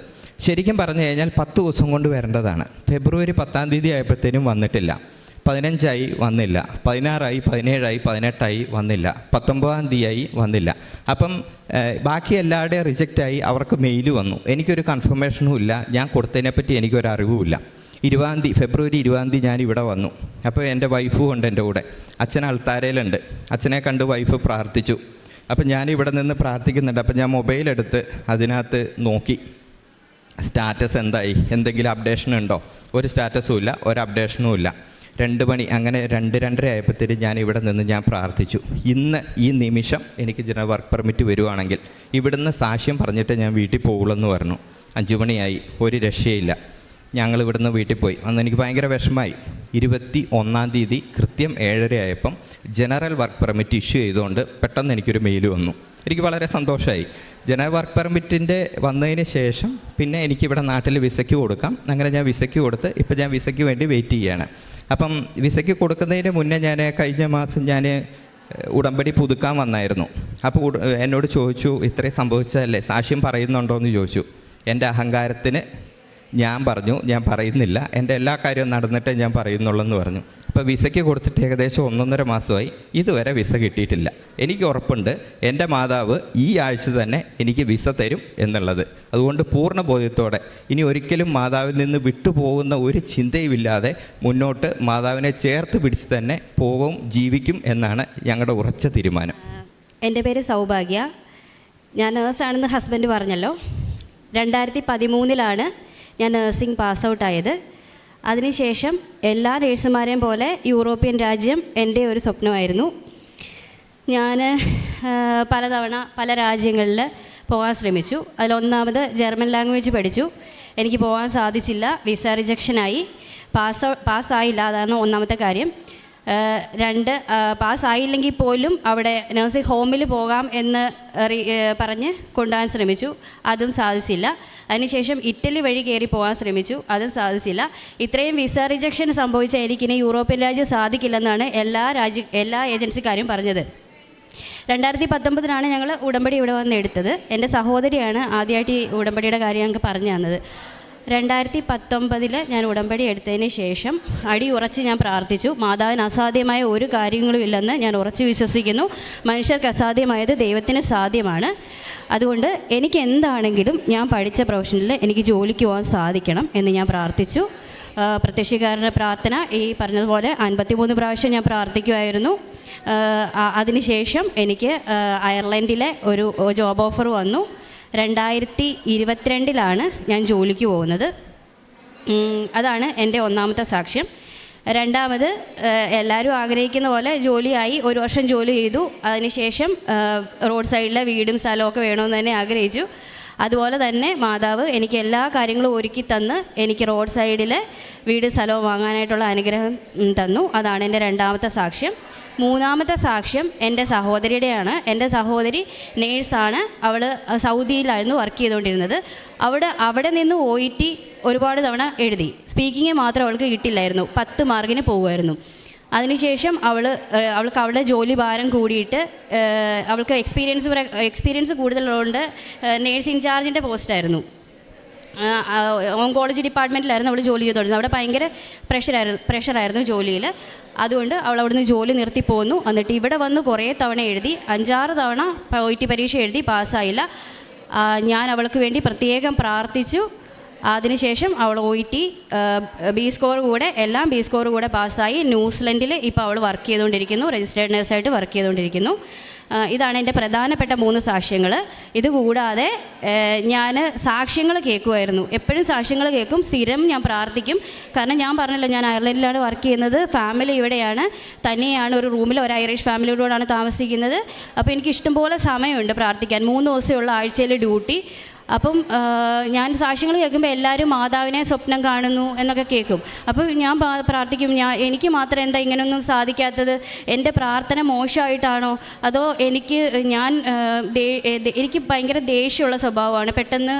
[SPEAKER 1] ശരിക്കും പറഞ്ഞു കഴിഞ്ഞാൽ 10 ദിവസം കൊണ്ട് വരേണ്ടതാണ്. ഫെബ്രുവരി 10-ാം തീയതി ആയപ്പോഴത്തേനും വന്നിട്ടില്ല. 15-ആയി വന്നില്ല, 16-ആയി, 17-ആയി, 18-ആയി വന്നില്ല, 19-ാം തീയതിയായി വന്നില്ല. അപ്പം ബാക്കി എല്ലാവരുടെയും റിജക്റ്റായി. അവർക്ക് മെയിൽ വന്നു. എനിക്കൊരു കൺഫർമേഷനും ഇല്ല. ഞാൻ കൊടുത്തതിനെപ്പറ്റി എനിക്കൊരറിവുമില്ല. ഫെബ്രുവരി 20-ാം തീയതി ഞാൻ ഇവിടെ വന്നു. അപ്പോൾ എൻ്റെ വൈഫും ഉണ്ട് എൻ്റെ കൂടെ. അച്ഛൻ അൾത്താരയിലുണ്ട്. അച്ഛനെ കണ്ട് വൈഫ് പ്രാർത്ഥിച്ചു. അപ്പം ഞാനിവിടെ നിന്ന് പ്രാർത്ഥിക്കുന്നുണ്ട്. അപ്പം ഞാൻ മൊബൈലെടുത്ത് അതിനകത്ത് നോക്കി സ്റ്റാറ്റസ് എന്തായി, എന്തെങ്കിലും അപ്ഡേഷൻ ഉണ്ടോ. ഒരു സ്റ്റാറ്റസും ഇല്ല, ഒരു അപ്ഡേഷനും ഇല്ല. 2 മണി അങ്ങനെ 2-2:30 ആയപ്പോഴത്തേക്കും ഞാൻ ഇവിടെ നിന്ന് ഞാൻ പ്രാർത്ഥിച്ചു, ഇന്ന് ഈ നിമിഷം എനിക്ക് ജനറൽ വർക്ക് പെർമിറ്റ് വരുവാണെങ്കിൽ ഇവിടുന്ന് സാക്ഷ്യം പറഞ്ഞിട്ട് ഞാൻ വീട്ടിൽ പോകുള്ളെന്ന് പറഞ്ഞു. 5 മണിയായി, ഒരു രക്ഷയില്ല. ഞങ്ങൾ ഇവിടുന്ന് വീട്ടിൽ പോയി. അന്ന് എനിക്ക് ഭയങ്കര വിഷമമായി. 21-ാം തീയതി കൃത്യം 7:30 ആയപ്പം ജനറൽ വർക്ക് പെർമിറ്റ് ഇഷ്യൂ ചെയ്തുകൊണ്ട് പെട്ടെന്ന് എനിക്കൊരു മെയിൽ വന്നു. എനിക്ക് വളരെ സന്തോഷമായി. ജനറൽ വർക്ക് പെർമിറ്റിൻ്റെ വന്നതിന് ശേഷം പിന്നെ എനിക്കിവിടെ നാട്ടിൽ വിസയ്ക്ക് കൊടുക്കാം. അങ്ങനെ ഞാൻ വിസയ്ക്ക് കൊടുത്ത് ഇപ്പം ഞാൻ വിസയ്ക്ക് വേണ്ടി വെയിറ്റ് ചെയ്യുകയാണ്. അപ്പം വിസയ്ക്ക് കൊടുക്കുന്നതിന് മുന്നേ ഞാൻ കഴിഞ്ഞ മാസം ഞാൻ ഉടമ്പടി പുതുക്കാൻ വന്നായിരുന്നു. അപ്പോൾ എന്നോട് ചോദിച്ചു, ഇത്രയും സംഭവിച്ചതല്ലേ, സാക്ഷ്യം പറയുന്നുണ്ടോ എന്ന് ചോദിച്ചു. എൻ്റെ അഹങ്കാരത്തിന് ഞാൻ പറഞ്ഞു, ഞാൻ പറയുന്നില്ല, എൻ്റെ എല്ലാ കാര്യവും നടന്നിട്ടേ ഞാൻ പറയുന്നുള്ളെന്ന് പറഞ്ഞു. അപ്പോൾ വിസയ്ക്ക് കൊടുത്തിട്ട് ഏകദേശം 1.5 മാസമായി, ഇതുവരെ വിസ കിട്ടിയിട്ടില്ല. എനിക്ക് ഉറപ്പുണ്ട് എൻ്റെ മാതാവ് ഈ ആഴ്ച തന്നെ എനിക്ക് വിസ തരും എന്നുള്ളത്. അതുകൊണ്ട് പൂർണ്ണ ബോധ്യത്തോടെ ഇനി ഒരിക്കലും മാതാവിൽ നിന്ന് വിട്ടുപോകുന്ന ഒരു ചിന്തയുമില്ലാതെ മുന്നോട്ട് മാതാവിനെ ചേർത്ത് പിടിച്ച് തന്നെ പോകും, ജീവിക്കും എന്നാണ് ഞങ്ങളുടെ ഉറച്ച തീരുമാനം.
[SPEAKER 2] എൻ്റെ പേര് സൗഭാഗ്യ. ഞാൻ നേഴ്സാണെന്ന് ഹസ്ബൻഡ് പറഞ്ഞല്ലോ. 2013 ഞാൻ നേഴ്സിംഗ് പാസ് ഔട്ടായത്. അതിനുശേഷം എല്ലാ നേഴ്സുമാരെയും പോലെ യൂറോപ്യൻ രാജ്യം എൻ്റെ ഒരു സ്വപ്നമായിരുന്നു. ഞാൻ പലതവണ പല രാജ്യങ്ങളിൽ പോകാൻ ശ്രമിച്ചു. അതിലൊന്നാമത് ജർമ്മൻ ലാംഗ്വേജ് പഠിച്ചു. എനിക്ക് പോകാൻ സാധിച്ചില്ല, വിസ റിജക്ഷനായി, പാസ്സായില്ല. അതാണ് ഒന്നാമത്തെ കാര്യം. 2, പാസ്സായില്ലെങ്കിൽ പോലും അവിടെ നഴ്സിംഗ് ഹോമിൽ പോകാം എന്ന് പറഞ്ഞ് കൊണ്ടുപോകാൻ ശ്രമിച്ചു, അതും സാധിച്ചില്ല. അതിനുശേഷം ഇറ്റലി വഴി കയറി പോകാൻ ശ്രമിച്ചു, അതും സാധിച്ചില്ല. ഇത്രയും വിസ റിജക്ഷൻ സംഭവിച്ച എനിക്കിനി യൂറോപ്യൻ രാജ്യം സാധിക്കില്ലെന്നാണ് എല്ലാ ഏജൻസിക്കാരും പറഞ്ഞത്. 2019 ഞങ്ങൾ ഉടമ്പടി ഇവിടെ വന്ന് എടുത്തത്. എൻ്റെ സഹോദരിയാണ് ആദ്യമായിട്ട് ഈ ഉടമ്പടിയുടെ കാര്യം ഞങ്ങൾക്ക് പറഞ്ഞു തന്നത്. 2019 ഞാൻ ഉടമ്പടി എടുത്തതിന് ശേഷം അടിയുറച്ച് ഞാൻ പ്രാർത്ഥിച്ചു. മാതാവിന് അസാധ്യമായ ഒരു കാര്യങ്ങളും ഇല്ലെന്ന് ഞാൻ ഉറച്ചു വിശ്വസിക്കുന്നു. മനുഷ്യർക്ക് അസാധ്യമായത് ദൈവത്തിന് സാധ്യമാണ്. അതുകൊണ്ട് എനിക്ക് എന്താണെങ്കിലും ഞാൻ പഠിച്ച പ്രൊഫഷനിൽ എനിക്ക് ജോലിക്ക് പോകാൻ സാധിക്കണം എന്ന് ഞാൻ പ്രാർത്ഥിച്ചു. പ്രത്യക്ഷീകരണ പ്രാർത്ഥന ഈ പറഞ്ഞതുപോലെ 53 പ്രാവശ്യം ഞാൻ പ്രാർത്ഥിക്കുമായിരുന്നു. അതിനുശേഷം എനിക്ക് അയർലൻഡിലെ ഒരു ജോബ് ഓഫർ വന്നു. 2022 ഞാൻ ജോലിക്ക് പോകുന്നത്. അതാണ് എൻ്റെ ഒന്നാമത്തെ സാക്ഷ്യം. രണ്ടാമത്, എല്ലാവരും ആഗ്രഹിക്കുന്ന പോലെ ജോലിയായി, 1 വർഷം ജോലി ചെയ്തു. അതിനുശേഷം റോഡ് സൈഡിലെ വീടും സ്ഥലമൊക്കെ വേണമെന്ന് തന്നെ ആഗ്രഹിച്ചു. അതുപോലെ തന്നെ മാതാവ് എനിക്ക് എല്ലാ കാര്യങ്ങളും ഒരുക്കി തന്ന് എനിക്ക് റോഡ് സൈഡിൽ വീട് സ്ഥലവും വാങ്ങാനായിട്ടുള്ള അനുഗ്രഹം തന്നു. അതാണ് എൻ്റെ രണ്ടാമത്തെ സാക്ഷ്യം. മൂന്നാമത്തെ സാക്ഷ്യം എൻ്റെ സഹോദരിയുടെയാണ്. എൻ്റെ സഹോദരി നേഴ്സാണ്. അവൾ സൗദിയിലായിരുന്നു വർക്ക് ചെയ്തുകൊണ്ടിരുന്നത്. അവിടെ നിന്ന് OET ഒരുപാട് തവണ എഴുതി. സ്പീക്കിങ് മാത്രം അവൾക്ക് കിട്ടില്ലായിരുന്നു. 10 മാർക്കിന് പോകുമായിരുന്നു. അതിനുശേഷം അവൾക്ക് അവളുടെ ജോലി ഭാരം കൂടിയിട്ട് അവൾക്ക് എക്സ്പീരിയൻസ് കൂടുതലുള്ളതുകൊണ്ട് നേഴ്സ് ഇൻചാർജിൻ്റെ പോസ്റ്റായിരുന്നു. ഓങ്കോളജി ഡിപ്പാർട്ട്മെൻറ്റിലായിരുന്നു അവൾ ജോലി ചെയ്തുകൊണ്ടിരുന്നത്. അവിടെ ഭയങ്കര പ്രഷറായിരുന്നു ജോലിയിൽ. അതുകൊണ്ട് അവൾ അവിടുന്ന് ജോലി നിർത്തി പോന്നു. എന്നിട്ട് ഇവിടെ വന്ന് കുറേ തവണ എഴുതി, 5-6 തവണ OET പരീക്ഷ എഴുതി, പാസ്സായില്ല. ഞാൻ അവൾക്ക് വേണ്ടി പ്രത്യേകം പ്രാർത്ഥിച്ചു. അതിനുശേഷം അവൾ OET B സ്കോർ കൂടെ പാസ്സായി. ന്യൂസിലൻഡിൽ ഇപ്പോൾ അവൾ വർക്ക് ചെയ്തുകൊണ്ടിരിക്കുന്നു, രജിസ്റ്റേർഡ് നഴ്സായിട്ട് വർക്ക് ചെയ്തുകൊണ്ടിരിക്കുന്നു. ഇതാണ് എൻ്റെ പ്രധാനപ്പെട്ട 3 സാക്ഷ്യങ്ങൾ. ഇതുകൂടാതെ ഞാൻ സാക്ഷ്യങ്ങൾ കേൾക്കുമായിരുന്നു. എപ്പോഴും സാക്ഷ്യങ്ങൾ കേൾക്കും, സ്ഥിരം ഞാൻ പ്രാർത്ഥിക്കും. കാരണം ഞാൻ പറഞ്ഞല്ലോ, ഞാൻ അയർലൻഡിലാണ് വർക്ക് ചെയ്യുന്നത്, ഫാമിലി ഇവിടെയാണ്, തന്നെയാണ് ഒരു റൂമിൽ ഒരു ഐറിഷ് ഫാമിലിയോടാണ് താമസിക്കുന്നത്. അപ്പോൾ എനിക്ക് ഇഷ്ടംപോലെ സമയമുണ്ട് പ്രാർത്ഥിക്കാൻ. 3 ദിവസമുള്ള ആഴ്ചയിൽ ഡ്യൂട്ടി. അപ്പം ഞാൻ സാക്ഷ്യങ്ങൾ കേൾക്കുമ്പോൾ എല്ലാവരും മാതാവിനെ സ്വപ്നം കാണുന്നു എന്നൊക്കെ കേൾക്കും. അപ്പോൾ ഞാൻ പ്രാർത്ഥിക്കും, എനിക്ക് മാത്രം എന്താ ഇങ്ങനെയൊന്നും സാധിക്കാത്തത്? എൻ്റെ പ്രാർത്ഥന മോശമായിട്ടാണോ? അതോ എനിക്ക് ഭയങ്കര ദേഷ്യമുള്ള സ്വഭാവമാണ്. പെട്ടെന്ന്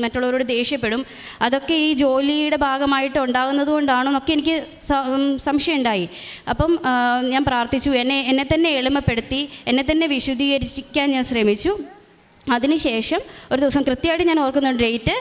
[SPEAKER 2] മറ്റുള്ളവരോട് ദേഷ്യപ്പെടും. അതൊക്കെ ഈ ജോലിയുടെ ഭാഗമായിട്ട് ഉണ്ടാകുന്നത് കൊണ്ടാണോ എന്നൊക്കെ എനിക്ക് സംശയമുണ്ടായി. അപ്പം ഞാൻ പ്രാർത്ഥിച്ചു, എന്നെ തന്നെ എളിമപ്പെടുത്തി, എന്നെ തന്നെ വിശുദ്ധീകരിക്കാൻ ഞാൻ ശ്രമിച്ചു. അതിനുശേഷം ഒരു ദിവസം കൃത്യമായിട്ട് ഞാൻ ഓർക്കുന്ന ഡേറ്റ്,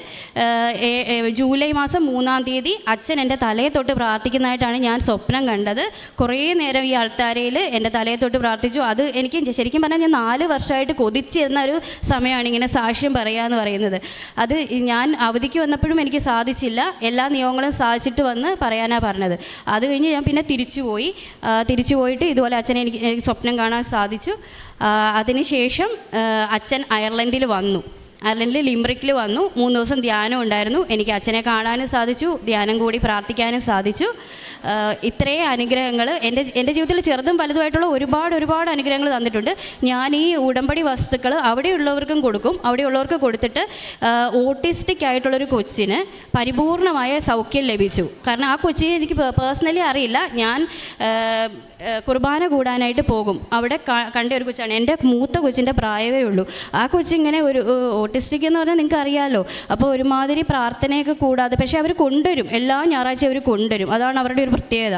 [SPEAKER 2] ജൂലൈ മാസം 3-ാം തീയതി അച്ഛൻ എൻ്റെ തലയെ തൊട്ട് പ്രാർത്ഥിക്കുന്നതായിട്ടാണ് ഞാൻ സ്വപ്നം കണ്ടത്. കുറേ നേരം ഈ അൾത്താരയിൽ എൻ്റെ തലയെ തൊട്ട് പ്രാർത്ഥിച്ചു. അത് എനിക്ക് ശരിക്കും പറഞ്ഞാൽ ഞാൻ 4 വർഷമായിട്ട് കൊതിച്ചിരുന്ന ഒരു സമയമാണ് ഇങ്ങനെ സാക്ഷ്യം പറയുക പറയുന്നത്. അത് ഞാൻ അവധിക്ക് വന്നപ്പോഴും എനിക്ക് സാധിച്ചില്ല. എല്ലാ നിയമങ്ങളും സാധിച്ചിട്ട് വന്ന് പറയാനാണ് പറഞ്ഞത്. അത് കഴിഞ്ഞ് ഞാൻ പിന്നെ തിരിച്ചു പോയിട്ട് ഇതുപോലെ അച്ഛനെ എനിക്ക് സ്വപ്നം കാണാൻ സാധിച്ചു. അതിനുശേഷം അച്ഛൻ അയർലൻഡിൽ വന്നു. അയർലൻഡിൽ ലിംബ്രിക്കിൽ വന്നു. 3 ദിവസം ധ്യാനം ഉണ്ടായിരുന്നു. എനിക്ക് അച്ഛനെ കാണാനും സാധിച്ചു, ധ്യാനം കൂടി പ്രാർത്ഥിക്കാനും സാധിച്ചു. ഇത്രയും അനുഗ്രഹങ്ങൾ എൻ്റെ ജീവിതത്തിൽ ചെറുതും വലുതുമായിട്ടുള്ള ഒരുപാട് അനുഗ്രഹങ്ങൾ തന്നിട്ടുണ്ട്. ഞാൻ ഈ ഉടമ്പടി വസ്തുക്കൾ അവിടെയുള്ളവർക്കും കൊടുക്കും. അവിടെയുള്ളവർക്ക് കൊടുത്തിട്ട് ഓട്ടിസ്റ്റിക് ആയിട്ടുള്ളൊരു കൊച്ചിന് പരിപൂർണമായ സൗഖ്യം ലഭിച്ചു. കാരണം ആ കൊച്ചിനെ എനിക്ക് പേഴ്സണലി അറിയില്ല. ഞാൻ കുർബാന കൂടാനായിട്ട് പോകും. അവിടെ കണ്ട ഒരു കൊച്ചാണ്, എൻ്റെ മൂത്ത കൊച്ചിൻ്റെ പ്രായമേ ഉള്ളൂ. ആ കൊച്ചിങ്ങനെ ഒരു ഓട്ടിസ്റ്റിക് എന്ന് പറഞ്ഞാൽ നിങ്ങൾക്ക് അറിയാമല്ലോ. അപ്പോൾ ഒരുമാതിരി പ്രാർത്ഥനയൊക്കെ കൂടാതെ, പക്ഷേ അവർ കൊണ്ടുവരും, എല്ലാ ഞായറാഴ്ചയും അവർ കൊണ്ടുവരും. അതാണ് അവരുടെ ഒരു പ്രത്യേകത.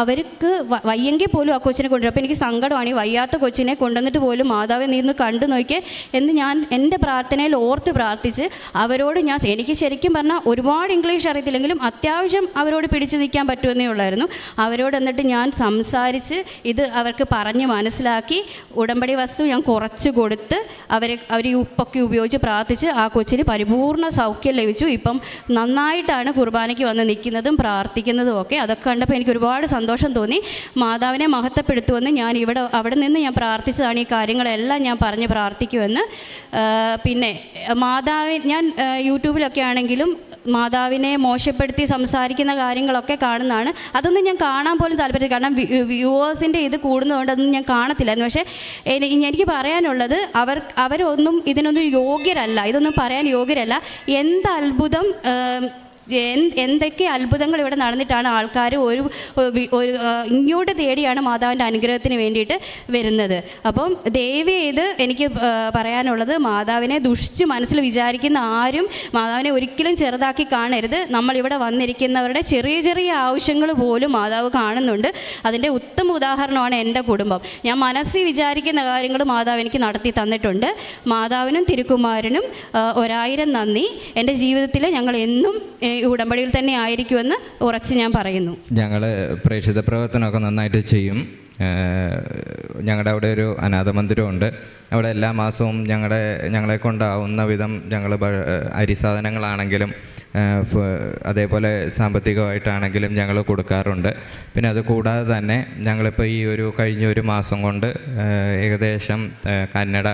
[SPEAKER 2] അവർക്ക് വയ്യെങ്കിൽ പോലും ആ കൊച്ചിനെ കൊണ്ടുവരും. അപ്പോൾ എനിക്ക് സങ്കടമാണ്, ഈ വയ്യാത്ത കൊച്ചിനെ കൊണ്ടുവന്നിട്ട് പോലും മാതാവെ നീ ഒന്ന് കണ്ടു നോക്കിയേ എന്ന് ഞാൻ എൻ്റെ പ്രാർത്ഥനയിൽ ഓർത്ത് പ്രാർത്ഥിച്ച് അവരോട് എനിക്ക് ശരിക്കും പറഞ്ഞാൽ ഒരുപാട് ഇംഗ്ലീഷ് അറിയത്തില്ലെങ്കിലും അത്യാവശ്യം അവരോട് പിടിച്ചു നിൽക്കാൻ പറ്റുമെന്നേ ഉള്ളായിരുന്നു. അവരോട് എന്നിട്ട് ഞാൻ സംസാരിച്ച് ഇത് അവർക്ക് പറഞ്ഞ് മനസ്സിലാക്കി ഉടമ്പടി വസ്തു ഞാൻ കുറച്ച് കൊടുത്ത് അവർ ഈ ഉപ്പൊക്കെ ഉപയോഗിച്ച് പ്രാർത്ഥിച്ച് ആ കൊച്ചിന് പരിപൂർണ്ണ സൗഖ്യം ലഭിച്ചു. ഇപ്പം നന്നായിട്ടാണ് കുർബാനയ്ക്ക് വന്ന് നിൽക്കുന്നതും പ്രാർത്ഥിക്കുന്നതും ഒക്കെ. അതൊക്കെ കണ്ടപ്പോൾ എനിക്ക് ഒരുപാട് സന്തോഷം തോന്നി. മാതാവിനെ മഹത്വപ്പെടുത്തുമെന്ന് ഞാൻ അവിടെ നിന്ന് ഞാൻ പ്രാർത്ഥിച്ചതാണ്. ഈ കാര്യങ്ങളെല്ലാം ഞാൻ പറഞ്ഞ് പ്രാർത്ഥിക്കുമെന്ന്. പിന്നെ ഞാൻ യൂട്യൂബിലൊക്കെ ആണെങ്കിലും മാതാവിനെ മോശപ്പെടുത്തി സംസാരിക്കുന്ന കാര്യങ്ങളൊക്കെ കാണുന്നതാണ്. അതൊന്നും ഞാൻ കാണാൻ പോലും താല്പര്യം, കാരണം വ്യൂവേഴ്സിൻ്റെ ഇത് കൂടുന്നതുകൊണ്ട് അതൊന്നും ഞാൻ കാണത്തില്ലായിരുന്നു. പക്ഷേ എനിക്ക് പറയാനുള്ളത് അവരൊന്നും ഇതിനൊന്നും യോഗ്യരല്ല, ഇതൊന്നും പറയാൻ യോഗ്യരല്ല. എന്ത് അത്ഭുതം, എന്തൊക്കെ അത്ഭുതങ്ങൾ ഇവിടെ നടന്നിട്ടാണ് ആൾക്കാർ ഇങ്ങോട്ട് തേടിയാണ് മാതാവിൻ്റെ അനുഗ്രഹത്തിന് വേണ്ടിയിട്ട് വരുന്നത്. അപ്പം ദയവ് ചെയ്ത് എനിക്ക് പറയാനുള്ളത്, മാതാവിനെ ദുഷിച്ച് മനസ്സിൽ വിചാരിക്കുന്ന ആരും മാതാവിനെ ഒരിക്കലും ചെറുതാക്കി കാണരുത്. നമ്മളിവിടെ വന്നിരിക്കുന്നവരുടെ ചെറിയ ആവശ്യങ്ങൾ പോലും മാതാവ് കാണുന്നുണ്ട്. അതിൻ്റെ ഉത്തമ ഉദാഹരണമാണ് എൻ്റെ കുടുംബം. ഞാൻ മനസ്സിൽ വിചാരിക്കുന്ന കാര്യങ്ങൾ മാതാവ് എനിക്ക് നടത്തി തന്നിട്ടുണ്ട്. മാതാവിനും തിരുക്കുമാരനും 1000 നന്ദി. എൻ്റെ ജീവിതത്തിൽ ഞങ്ങൾ എന്നും ഉടമ്പടിയിൽ തന്നെ ആയിരിക്കുമെന്ന് ഉറച്ച് ഞാൻ പറയുന്നു.
[SPEAKER 1] ഞങ്ങൾ പ്രേക്ഷിത പ്രവർത്തനമൊക്കെ നന്നായിട്ട് ചെയ്യും. ഞങ്ങളുടെ അവിടെ ഒരു അനാഥ മന്ദിരമുണ്ട്. അവിടെ എല്ലാ മാസവും ഞങ്ങളെ കൊണ്ടാവുന്ന വിധം ഞങ്ങൾ അരി സാധനങ്ങളാണെങ്കിലും അതേപോലെ സാമ്പത്തികമായിട്ടാണെങ്കിലും ഞങ്ങൾ കൊടുക്കാറുണ്ട്. പിന്നെ അത് കൂടാതെ തന്നെ ഞങ്ങളിപ്പോൾ ഈ കഴിഞ്ഞ ഒരു മാസം കൊണ്ട് ഏകദേശം കന്നഡ,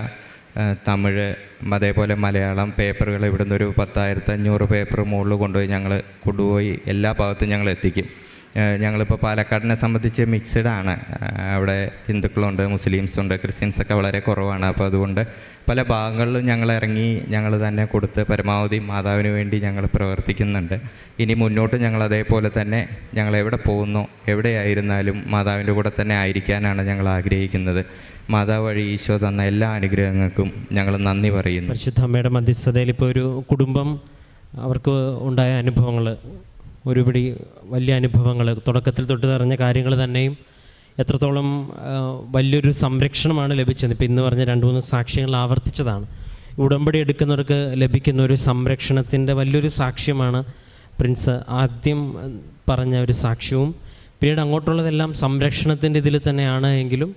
[SPEAKER 1] തമിഴ്, അതേപോലെ മലയാളം പേപ്പറുകൾ ഇവിടുന്ന് ഒരു 10,500 പേപ്പർ മുകളിൽ കൊണ്ടുപോയി എല്ലാ ഭാഗത്തും ഞങ്ങൾ എത്തിക്കും. ഞങ്ങളിപ്പോൾ പാലക്കാടിനെ സംബന്ധിച്ച് മിക്സഡാണ്. അവിടെ ഹിന്ദുക്കളുണ്ട്, മുസ്ലിംസുണ്ട്, ക്രിസ്ത്യൻസൊക്കെ വളരെ കുറവാണ്. അപ്പോൾ അതുകൊണ്ട് പല ഭാഗങ്ങളിലും ഞങ്ങൾ തന്നെ കൊടുത്ത് പരമാവധി മാതാവിന് വേണ്ടി ഞങ്ങൾ പ്രവർത്തിക്കുന്നുണ്ട്. ഇനി മുന്നോട്ട് ഞങ്ങൾ അതേപോലെ തന്നെ ഞങ്ങൾ എവിടെ പോകുന്നു, എവിടെയായിരുന്നാലും മാതാവിൻ്റെ കൂടെ തന്നെ ആയിരിക്കാനാണ് ഞങ്ങൾ ആഗ്രഹിക്കുന്നത്. മാതാവ് വഴി ഈശോ തന്ന എല്ലാ അനുഗ്രഹങ്ങൾക്കും ഞങ്ങൾ നന്ദി പറയുന്നു.
[SPEAKER 3] പരിശുദ്ധ അമ്മയുടെ മധ്യസ്ഥതയിൽ ഇപ്പോൾ ഒരു കുടുംബം, അവർക്ക് ഉണ്ടായ അനുഭവങ്ങൾ, ഒരുപിടി വലിയ അനുഭവങ്ങൾ, തുടക്കത്തിൽ തൊട്ട് പറഞ്ഞ കാര്യങ്ങൾ തന്നെയും എത്രത്തോളം വലിയൊരു സംരക്ഷണമാണ് ലഭിച്ചത്. ഇപ്പോൾ ഇന്ന് പറഞ്ഞ 2-3 സാക്ഷ്യങ്ങൾ ആവർത്തിച്ചതാണ്. ഉടമ്പടി എടുക്കുന്നവർക്ക് ലഭിക്കുന്ന ഒരു സംരക്ഷണത്തിൻ്റെ വലിയൊരു സാക്ഷ്യമാണ് പ്രിൻസ് ആദ്യം പറഞ്ഞ ഒരു സാക്ഷ്യവും. പിന്നീട് അങ്ങോട്ടുള്ളതെല്ലാം സംരക്ഷണത്തിൻ്റെ ഇതിൽ തന്നെയാണ് എങ്കിലും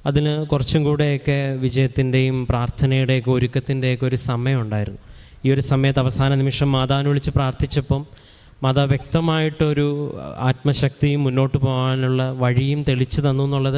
[SPEAKER 3] അതിന് കുറച്ചും കൂടെയൊക്കെ വിജയത്തിൻ്റെയും പ്രാർത്ഥനയുടെയൊക്കെ ഒരുക്കത്തിൻ്റെയൊക്കെ ഒരു സമയമുണ്ടായിരുന്നു. ഈ ഒരു സമയത്ത് അവസാന നിമിഷം മാതാവിനെ വിളിച്ച് പ്രാർത്ഥിച്ചപ്പം മാതാവ് വ്യക്തമായിട്ടൊരു ആത്മശക്തിയും മുന്നോട്ട് പോകാനുള്ള വഴിയും തെളിച്ചു തന്നു എന്നുള്ളത്